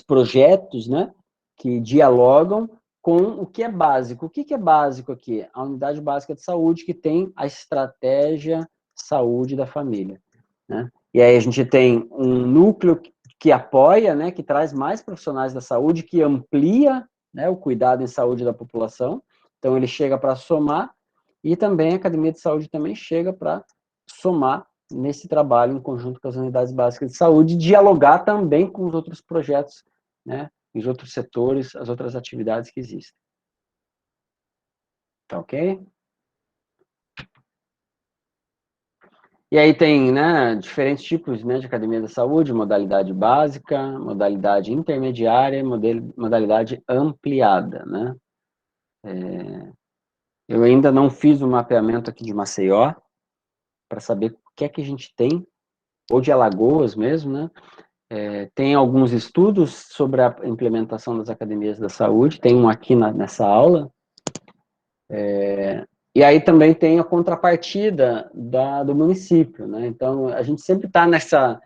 projetos, né, que dialogam com o que é básico. O que é básico aqui? A Unidade Básica de Saúde, que tem a estratégia saúde da família, né? E aí a gente tem um núcleo que apoia, né, que traz mais profissionais da saúde, que amplia, né, o cuidado em saúde da população. Então, ele chega para somar, e também a Academia de Saúde também chega para somar nesse trabalho em conjunto com as unidades básicas de saúde, dialogar também com os outros projetos, né, os outros setores, as outras atividades que existem. Tá ok? E aí tem, né, diferentes tipos, né, de academia da saúde, modalidade básica, modalidade intermediária, modalidade ampliada, né. Eu ainda não fiz o mapeamento aqui de Maceió, para saber o que é que a gente tem, ou de Alagoas mesmo, né. Tem alguns estudos sobre a implementação das academias da saúde, tem um aqui nessa aula, e aí também tem a contrapartida do município, né. Então, a gente sempre está nessa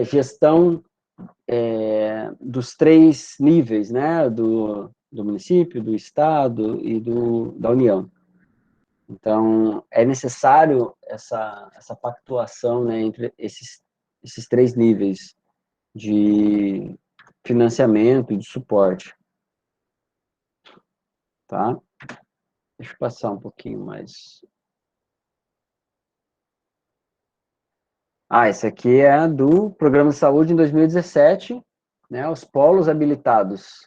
gestão dos 3 níveis, né, do município, do estado e da União. Então, é necessário essa pactuação, né, entre esses 3 níveis de financiamento e de suporte. Tá? Deixa eu passar um pouquinho mais. Esse aqui é do Programa de Saúde em 2017, né, os polos habilitados.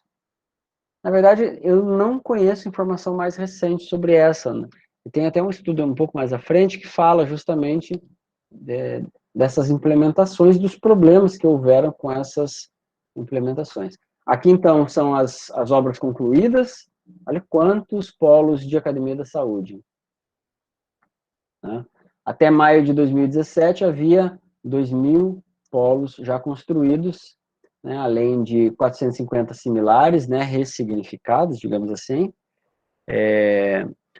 Na verdade, eu não conheço informação mais recente sobre essa, né? E tem até um estudo um pouco mais à frente que fala justamente dessas implementações, dos problemas que houveram com essas implementações. Aqui, então, são as obras concluídas. Olha quantos polos de Academia da Saúde, né? Até maio de 2017, havia 2.000 polos já construídos, né, além de 450 similares, né, ressignificados, digamos assim,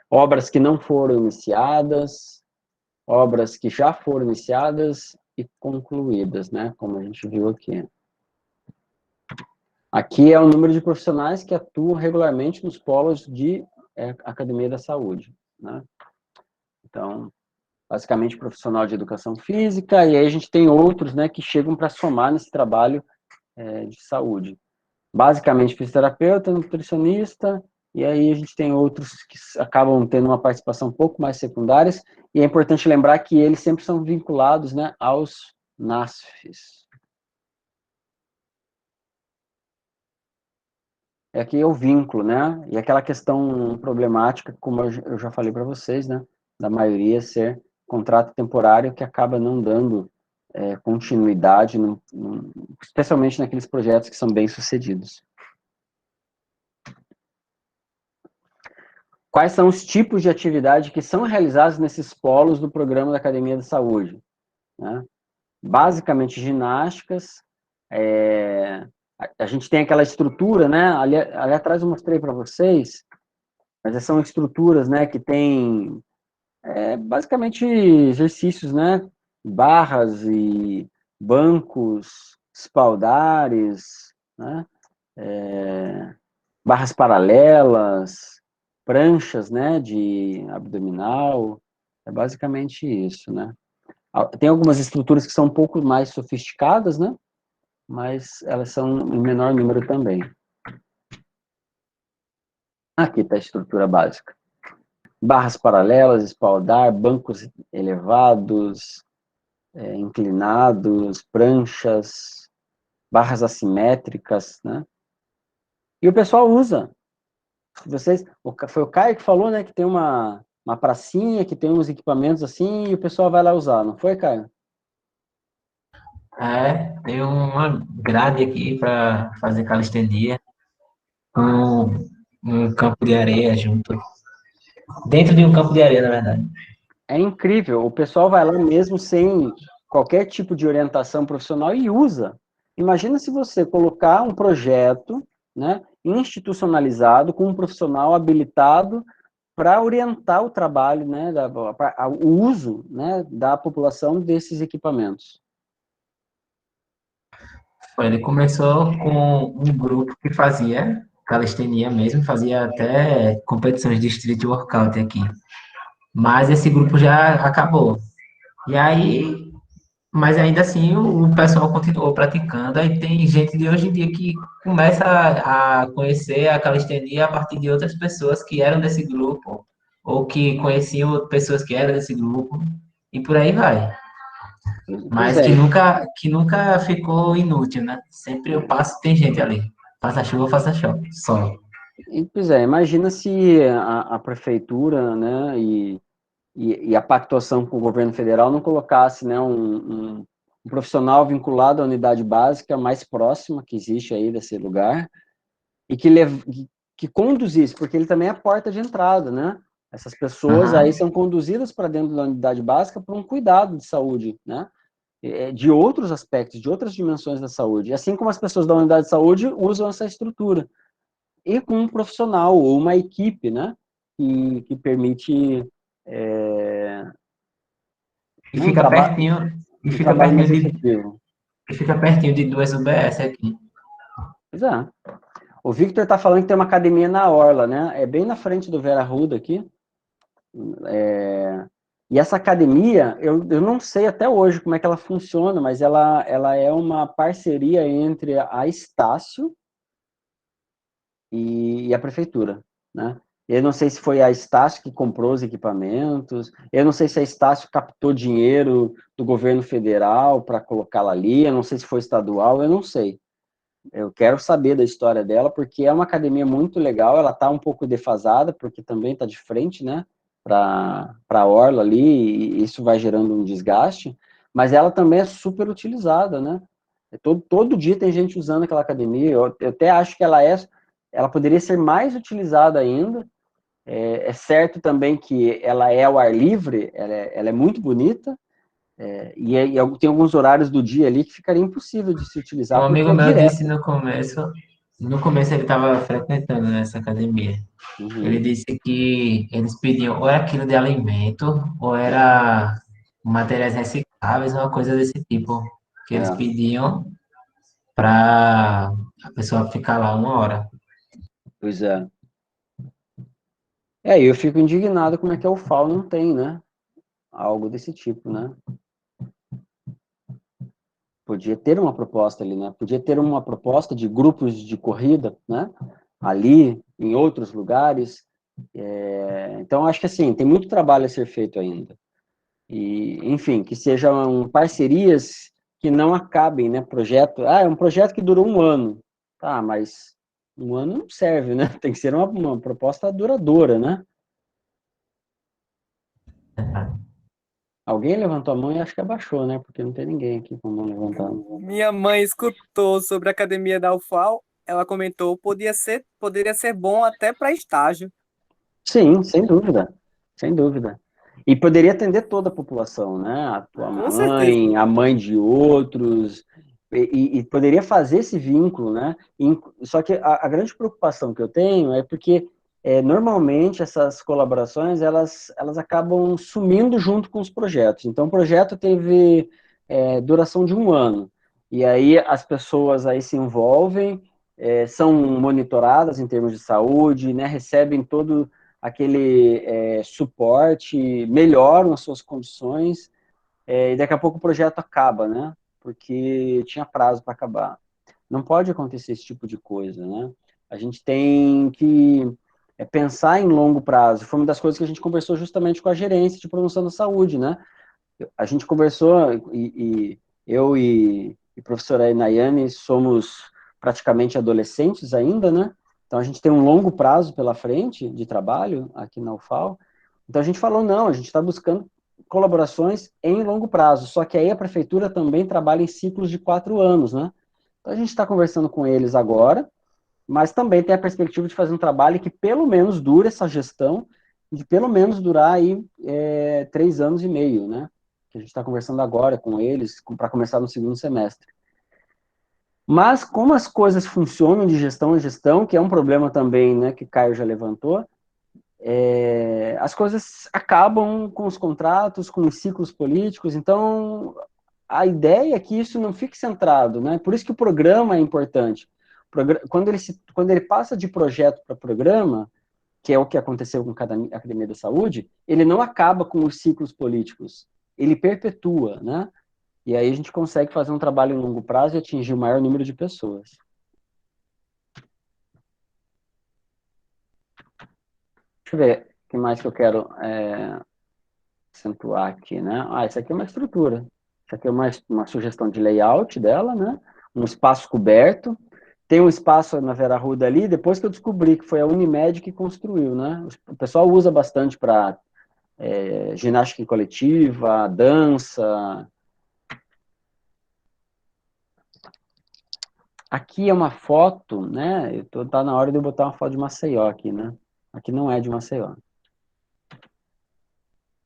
obras que não foram iniciadas, obras que já foram iniciadas e concluídas, né, como a gente viu aqui. Aqui é o número de profissionais que atuam regularmente nos polos de Academia da Saúde, né. Então, basicamente profissional de educação física, e aí a gente tem outros, né, que chegam para somar nesse trabalho de saúde. Basicamente fisioterapeuta, nutricionista, e aí a gente tem outros que acabam tendo uma participação um pouco mais secundárias, e é importante lembrar que eles sempre são vinculados, né, aos NASFs. Aqui é o vínculo, né, e aquela questão problemática, como eu já falei para vocês, né, da maioria ser contrato temporário que acaba não dando continuidade, especialmente naqueles projetos que são bem-sucedidos. Quais são os tipos de atividade que são realizados nesses polos do programa da Academia da Saúde, né? Basicamente, ginásticas, a gente tem aquela estrutura, né? Ali atrás eu mostrei para vocês, mas são estruturas, né, que tem basicamente exercícios, né? Barras e bancos, espaldares, né? Barras paralelas, pranchas, né, de abdominal, é basicamente isso, né? Tem algumas estruturas que são um pouco mais sofisticadas, né? Mas elas são em menor número também. Aqui está a estrutura básica. Barras paralelas, espaldar, bancos elevados, inclinados, pranchas, barras assimétricas, né? E o pessoal usa. Foi o Caio que falou, né, que tem uma pracinha, que tem uns equipamentos assim, e o pessoal vai lá usar, não foi, Caio? Tem uma grade aqui para fazer calistenia, com um campo de areia junto. Dentro de um campo de areia, na verdade. É incrível, o pessoal vai lá mesmo sem qualquer tipo de orientação profissional e usa. Imagina se você colocar um projeto, né, institucionalizado, com um profissional habilitado para orientar o trabalho, né, o uso, né, da população desses equipamentos. Ele começou com um grupo que fazia calistenia mesmo, fazia até competições de street workout aqui. Mas esse grupo já acabou. E aí, mas ainda assim o pessoal continuou praticando. Aí tem gente de hoje em dia que começa a conhecer a calistenia a partir de outras pessoas que eram desse grupo, ou que conheciam pessoas que eram desse grupo, e por aí vai. Mas que nunca ficou inútil, né? Sempre eu passo, tem gente ali. Faça chuva, faça sol. Pois é, imagina se a prefeitura, né, e a pactuação com o governo federal não colocasse, né, um profissional vinculado à unidade básica mais próxima que existe aí desse lugar, e que conduzisse, porque ele também é a porta de entrada, né? Essas pessoas aí são conduzidas para dentro da unidade básica por um cuidado de saúde, né? De outros aspectos, de outras dimensões da saúde. Assim como as pessoas da unidade de saúde usam essa estrutura. E com um profissional ou uma equipe, né? Que permite... E fica pertinho, e fica pertinho de 2 UBS aqui. Pois é. O Victor está falando que tem uma academia na Orla, né? É bem na frente do Vera Arruda aqui. E essa academia, eu não sei até hoje como é que ela funciona, mas ela é uma parceria entre a Estácio e a prefeitura, né? Eu não sei se foi a Estácio que comprou os equipamentos, eu não sei se a Estácio captou dinheiro do governo federal para colocá-la ali, eu não sei se foi estadual, eu não sei. Eu quero saber da história dela, porque é uma academia muito legal, ela está um pouco defasada, porque também está de frente, né, para a orla ali, e isso vai gerando um desgaste, mas ela também é super utilizada, né? Todo dia tem gente usando aquela academia, eu até acho que ela poderia ser mais utilizada ainda. É certo também que ela é ao ar livre, ela é muito bonita, e tem alguns horários do dia ali que ficaria impossível de se utilizar. Um amigo porque meu direto. disse no começo ele estava frequentando essa academia. Ele disse que eles pediam ou era quilo de alimento, ou era materiais recicláveis, uma coisa desse tipo, que eles pediam para a pessoa ficar lá 1 hora. Pois é. E eu fico indignado como é que a UFAL não tem, né? Algo desse tipo, né? Podia ter uma proposta ali, né? Podia ter uma proposta de grupos de corrida, né? Ali, em outros lugares. Então, acho que, assim, tem muito trabalho a ser feito ainda. E, enfim, que sejam parcerias que não acabem, né? É um projeto que durou 1 ano. Tá, mas 1 ano não serve, né? Tem que ser uma proposta duradoura, né? Alguém levantou a mão e acho que abaixou, né? Porque não tem ninguém aqui com a mão levantada. Minha mãe escutou sobre a academia da UFAL, ela comentou, poderia ser bom até para estágio. Sim, sem dúvida, sem dúvida. E poderia atender toda a população, né? A tua mãe, a mãe de outros, e poderia fazer esse vínculo, né? Só que a grande preocupação que eu tenho é porque normalmente essas colaborações elas acabam sumindo junto com os projetos. Então, o projeto teve duração de 1 ano. e aí as pessoas aí se envolvem, são monitoradas em termos de saúde, né, recebem todo aquele suporte, melhoram as suas condições, e daqui a pouco o projeto acaba, né, porque tinha prazo para acabar. Não pode acontecer esse tipo de coisa, né? A gente tem que pensar em longo prazo. Foi uma das coisas que a gente conversou justamente com a gerência de promoção da saúde, né? A gente conversou, eu e a professora Nayane somos praticamente adolescentes ainda, né? Então a gente tem um longo prazo pela frente de trabalho aqui na UFAL. Então a gente falou, não, a gente está buscando colaborações em longo prazo, só que aí a prefeitura também trabalha em ciclos de 4 anos, né? Então a gente está conversando com eles agora, mas também tem a perspectiva de fazer um trabalho que pelo menos dure essa gestão, de pelo menos durar aí 3 anos e meio, né? Que a gente está conversando agora com eles, para começar no segundo semestre. Mas como as coisas funcionam de gestão em gestão, que é um problema também, né, que o Caio já levantou, as coisas acabam com os contratos, com os ciclos políticos, então a ideia é que isso não fique centrado, né? Por isso que o programa é importante. Quando ele passa de projeto para programa, que é o que aconteceu com a Academia da Saúde, ele não acaba com os ciclos políticos, ele perpetua, né? E aí a gente consegue fazer um trabalho em longo prazo e atingir o maior número de pessoas. Deixa eu ver o que mais que eu quero acentuar aqui, né? Isso aqui é uma estrutura. Isso aqui é uma sugestão de layout dela, né? Um espaço coberto. Tem um espaço na Vera Arruda ali, depois que eu descobri que foi a Unimed que construiu, né? O pessoal usa bastante para ginástica coletiva, dança. Aqui é uma foto, né? Tá na hora de eu botar uma foto de Maceió aqui, né? Aqui não é de Maceió.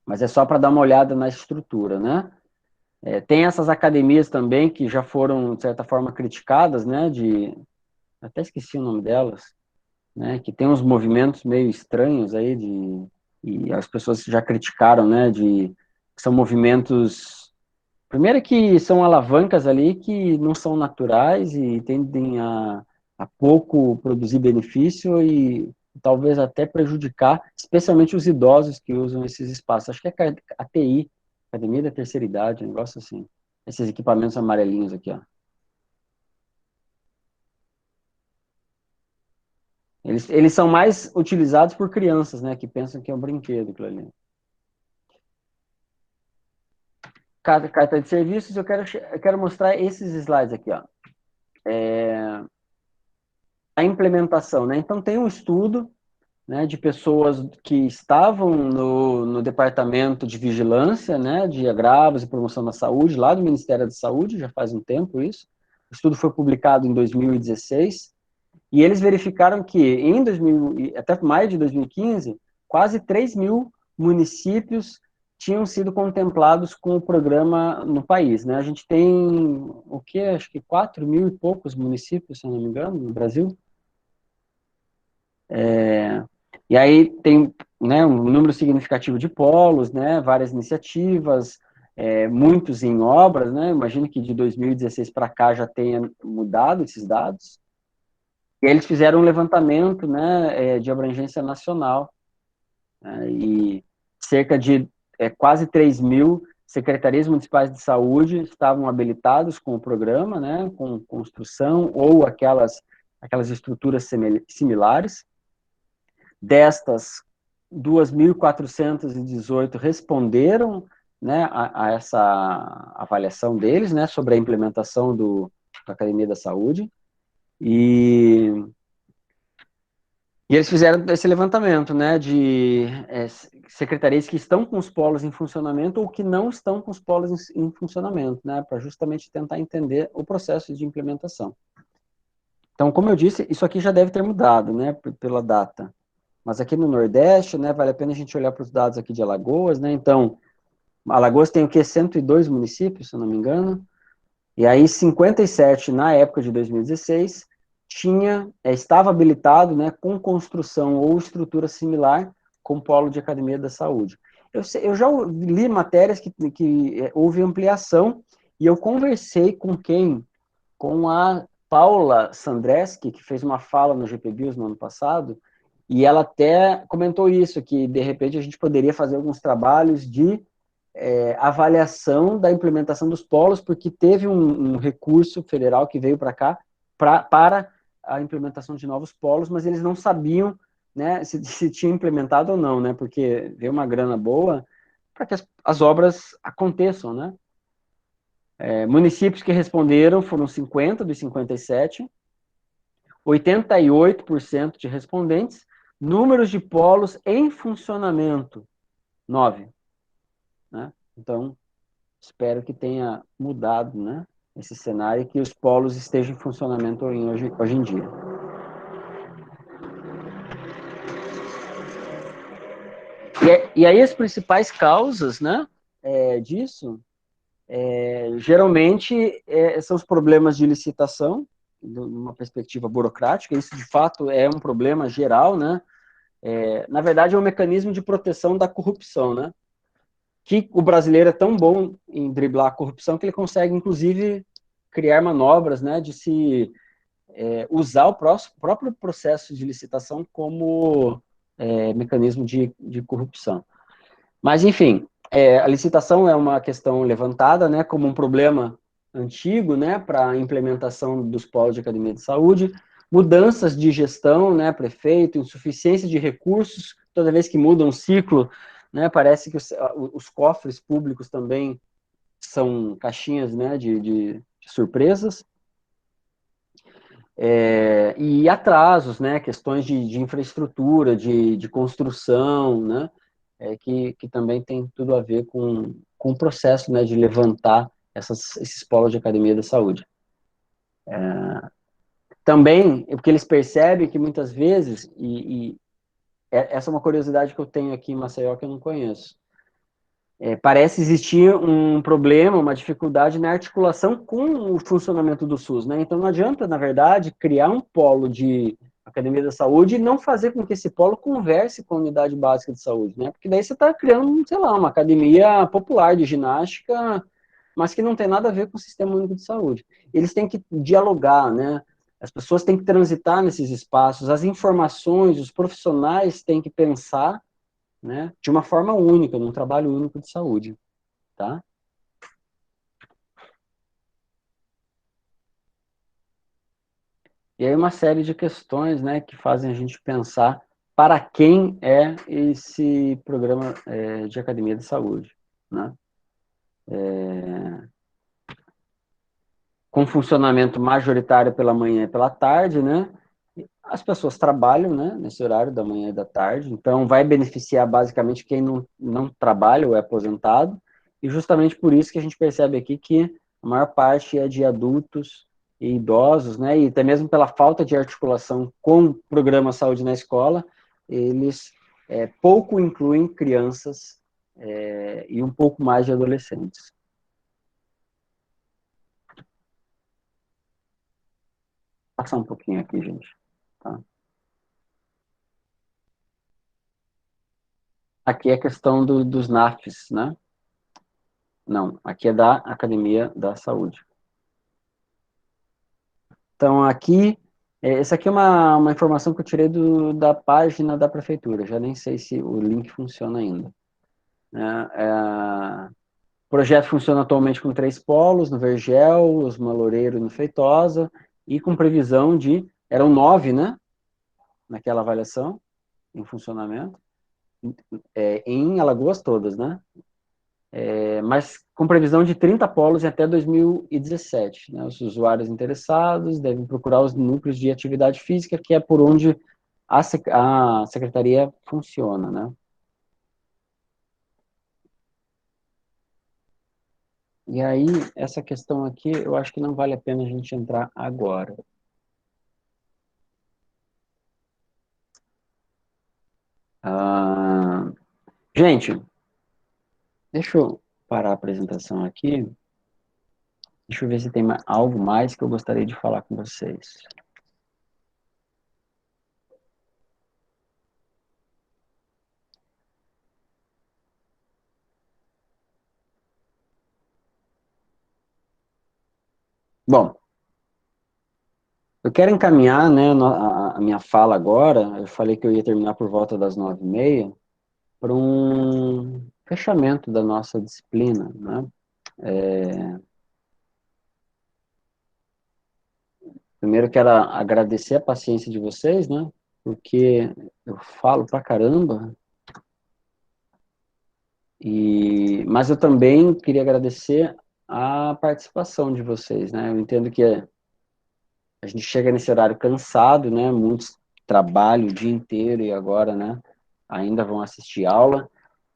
Mas é só para dar uma olhada na estrutura, né? Tem essas academias também que já foram, de certa forma, criticadas, né? Até esqueci o nome delas, né? Que tem uns movimentos meio estranhos aí e as pessoas já criticaram, né? Que são movimentos. Primeiro que são alavancas ali que não são naturais e tendem a pouco produzir benefício e talvez até prejudicar, especialmente os idosos que usam esses espaços. Acho que é a TI, Academia da Terceira Idade, um negócio assim. Esses equipamentos amarelinhos aqui, ó. Eles são mais utilizados por crianças, né, que pensam que é um brinquedo aquilo ali. Carta de serviços, eu quero mostrar esses slides aqui, ó. A implementação, né? Então tem um estudo, né, de pessoas que estavam no departamento de vigilância, né, de agravos e promoção da saúde, lá do Ministério da Saúde, já faz um tempo isso. O estudo foi publicado em 2016, e eles verificaram que até maio de 2015, quase 3 mil municípios tinham sido contemplados com o programa no país, né? A gente tem, o quê? Acho que 4 mil e poucos municípios, se eu não me engano, no Brasil. E aí tem, né, um número significativo de polos, né, várias iniciativas, muitos em obras, né, imagino que de 2016 para cá já tenha mudado esses dados. E aí eles fizeram um levantamento, né, de abrangência nacional, né, e cerca de quase 3 mil secretarias municipais de saúde estavam habilitados com o programa, né, com construção ou aquelas estruturas similares. Destas, 2.418 responderam, né, a essa avaliação deles, né, sobre a implementação da Academia da Saúde, e eles fizeram esse levantamento, né, de secretarias que estão com os polos em funcionamento ou que não estão com os polos em funcionamento, né, para justamente tentar entender o processo de implementação. Então, como eu disse, isso aqui já deve ter mudado, né, pela data. Mas aqui no Nordeste, né, vale a pena a gente olhar para os dados aqui de Alagoas, né, então, Alagoas tem o quê? 102 municípios, se eu não me engano, e aí 57, na época de 2016, estava habilitado, né, com construção ou estrutura similar com polo de Academia da Saúde. Eu já li matérias que houve ampliação, e eu conversei com quem com a Paula Sandreski, que fez uma fala no GP Bios no ano passado, e ela até comentou isso, que de repente a gente poderia fazer alguns trabalhos de avaliação da implementação dos polos, porque teve um recurso federal que veio para cá para a implementação de novos polos, mas eles não sabiam, né, se tinha implementado ou não, né, porque veio uma grana boa para que as obras aconteçam, né. Municípios que responderam foram 50 dos 57, 88% de respondentes, números de polos em funcionamento, 9, né? Então, espero que tenha mudado, né, esse cenário e que os polos estejam em funcionamento hoje em dia. E aí as principais causas, né, disso, geralmente são os problemas de licitação, numa perspectiva burocrática. Isso de fato é um problema geral, né? Na verdade é um mecanismo de proteção da corrupção, né? Que o brasileiro é tão bom em driblar a corrupção que ele consegue, inclusive, criar manobras, né, de se usar o próprio processo de licitação como mecanismo de corrupção. Mas, enfim, a licitação é uma questão levantada, né, como um problema antigo, né, para a implementação dos polos de academia de saúde, mudanças de gestão, né, prefeito, insuficiência de recursos, toda vez que muda um ciclo, né, parece que os cofres públicos também são caixinhas, né, de surpresas, e atrasos, né, questões de infraestrutura, de construção, né, que também tem tudo a ver com o processo, né, de levantar esses polos de academia da saúde. Também, porque eles percebem que muitas vezes, essa é uma curiosidade que eu tenho aqui em Maceió que eu não conheço, parece existir um problema, uma dificuldade na articulação com o funcionamento do SUS, né? Então não adianta, na verdade, criar um polo de academia da saúde e não fazer com que esse polo converse com a unidade básica de saúde, né? Porque daí você está criando, sei lá, uma academia popular de ginástica, mas que não tem nada a ver com o Sistema Único de Saúde. Eles têm que dialogar, né? As pessoas têm que transitar nesses espaços, as informações, os profissionais têm que pensar, né, de uma forma única, num trabalho único de saúde, tá? E aí uma série de questões, né, que fazem a gente pensar para quem é esse programa de academia de saúde, né? Com funcionamento majoritário pela manhã e pela tarde, né? As pessoas trabalham, né, nesse horário da manhã e da tarde, então vai beneficiar basicamente quem não trabalha ou é aposentado, e justamente por isso que a gente percebe aqui que a maior parte é de adultos e idosos, né, e até mesmo pela falta de articulação com o programa Saúde na Escola, eles pouco incluem crianças e um pouco mais de adolescentes. Vou passar um pouquinho aqui, gente. Tá? Aqui é a questão dos NAFs, né? Não, aqui é da Academia da Saúde. Então, aqui, essa aqui é uma informação que eu tirei da página da prefeitura, já nem sei se o link funciona ainda. O projeto funciona atualmente com 3 polos, no Vergel, Osma Loureiro e no Feitosa, e com previsão eram 9, né, naquela avaliação, em funcionamento, em Alagoas todas, né, mas com previsão de 30 polos em até 2017. Né? Os usuários interessados devem procurar os núcleos de atividade física, que é por onde a secretaria funciona. Né? E aí, essa questão aqui, eu acho que não vale a pena a gente entrar agora. Gente, deixa eu parar a apresentação aqui. Deixa eu ver se tem algo mais que eu gostaria de falar com vocês. Bom, Eu quero encaminhar, né, a minha fala agora. Eu falei que eu ia terminar por volta das 9h30, para um fechamento da nossa disciplina, né? Primeiro, quero agradecer a paciência de vocês, né? Porque eu falo pra caramba. Mas eu também queria agradecer a participação de vocês, né? Eu entendo que a gente chega nesse horário cansado, né? Muitos trabalham o dia inteiro e agora, né? Ainda vão assistir aula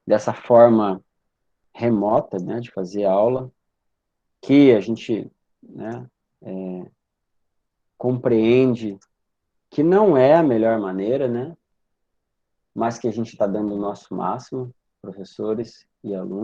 dessa forma remota, né? De fazer aula, que a gente, né? Compreende que não é a melhor maneira, né? Mas que a gente está dando o nosso máximo, professores e alunos.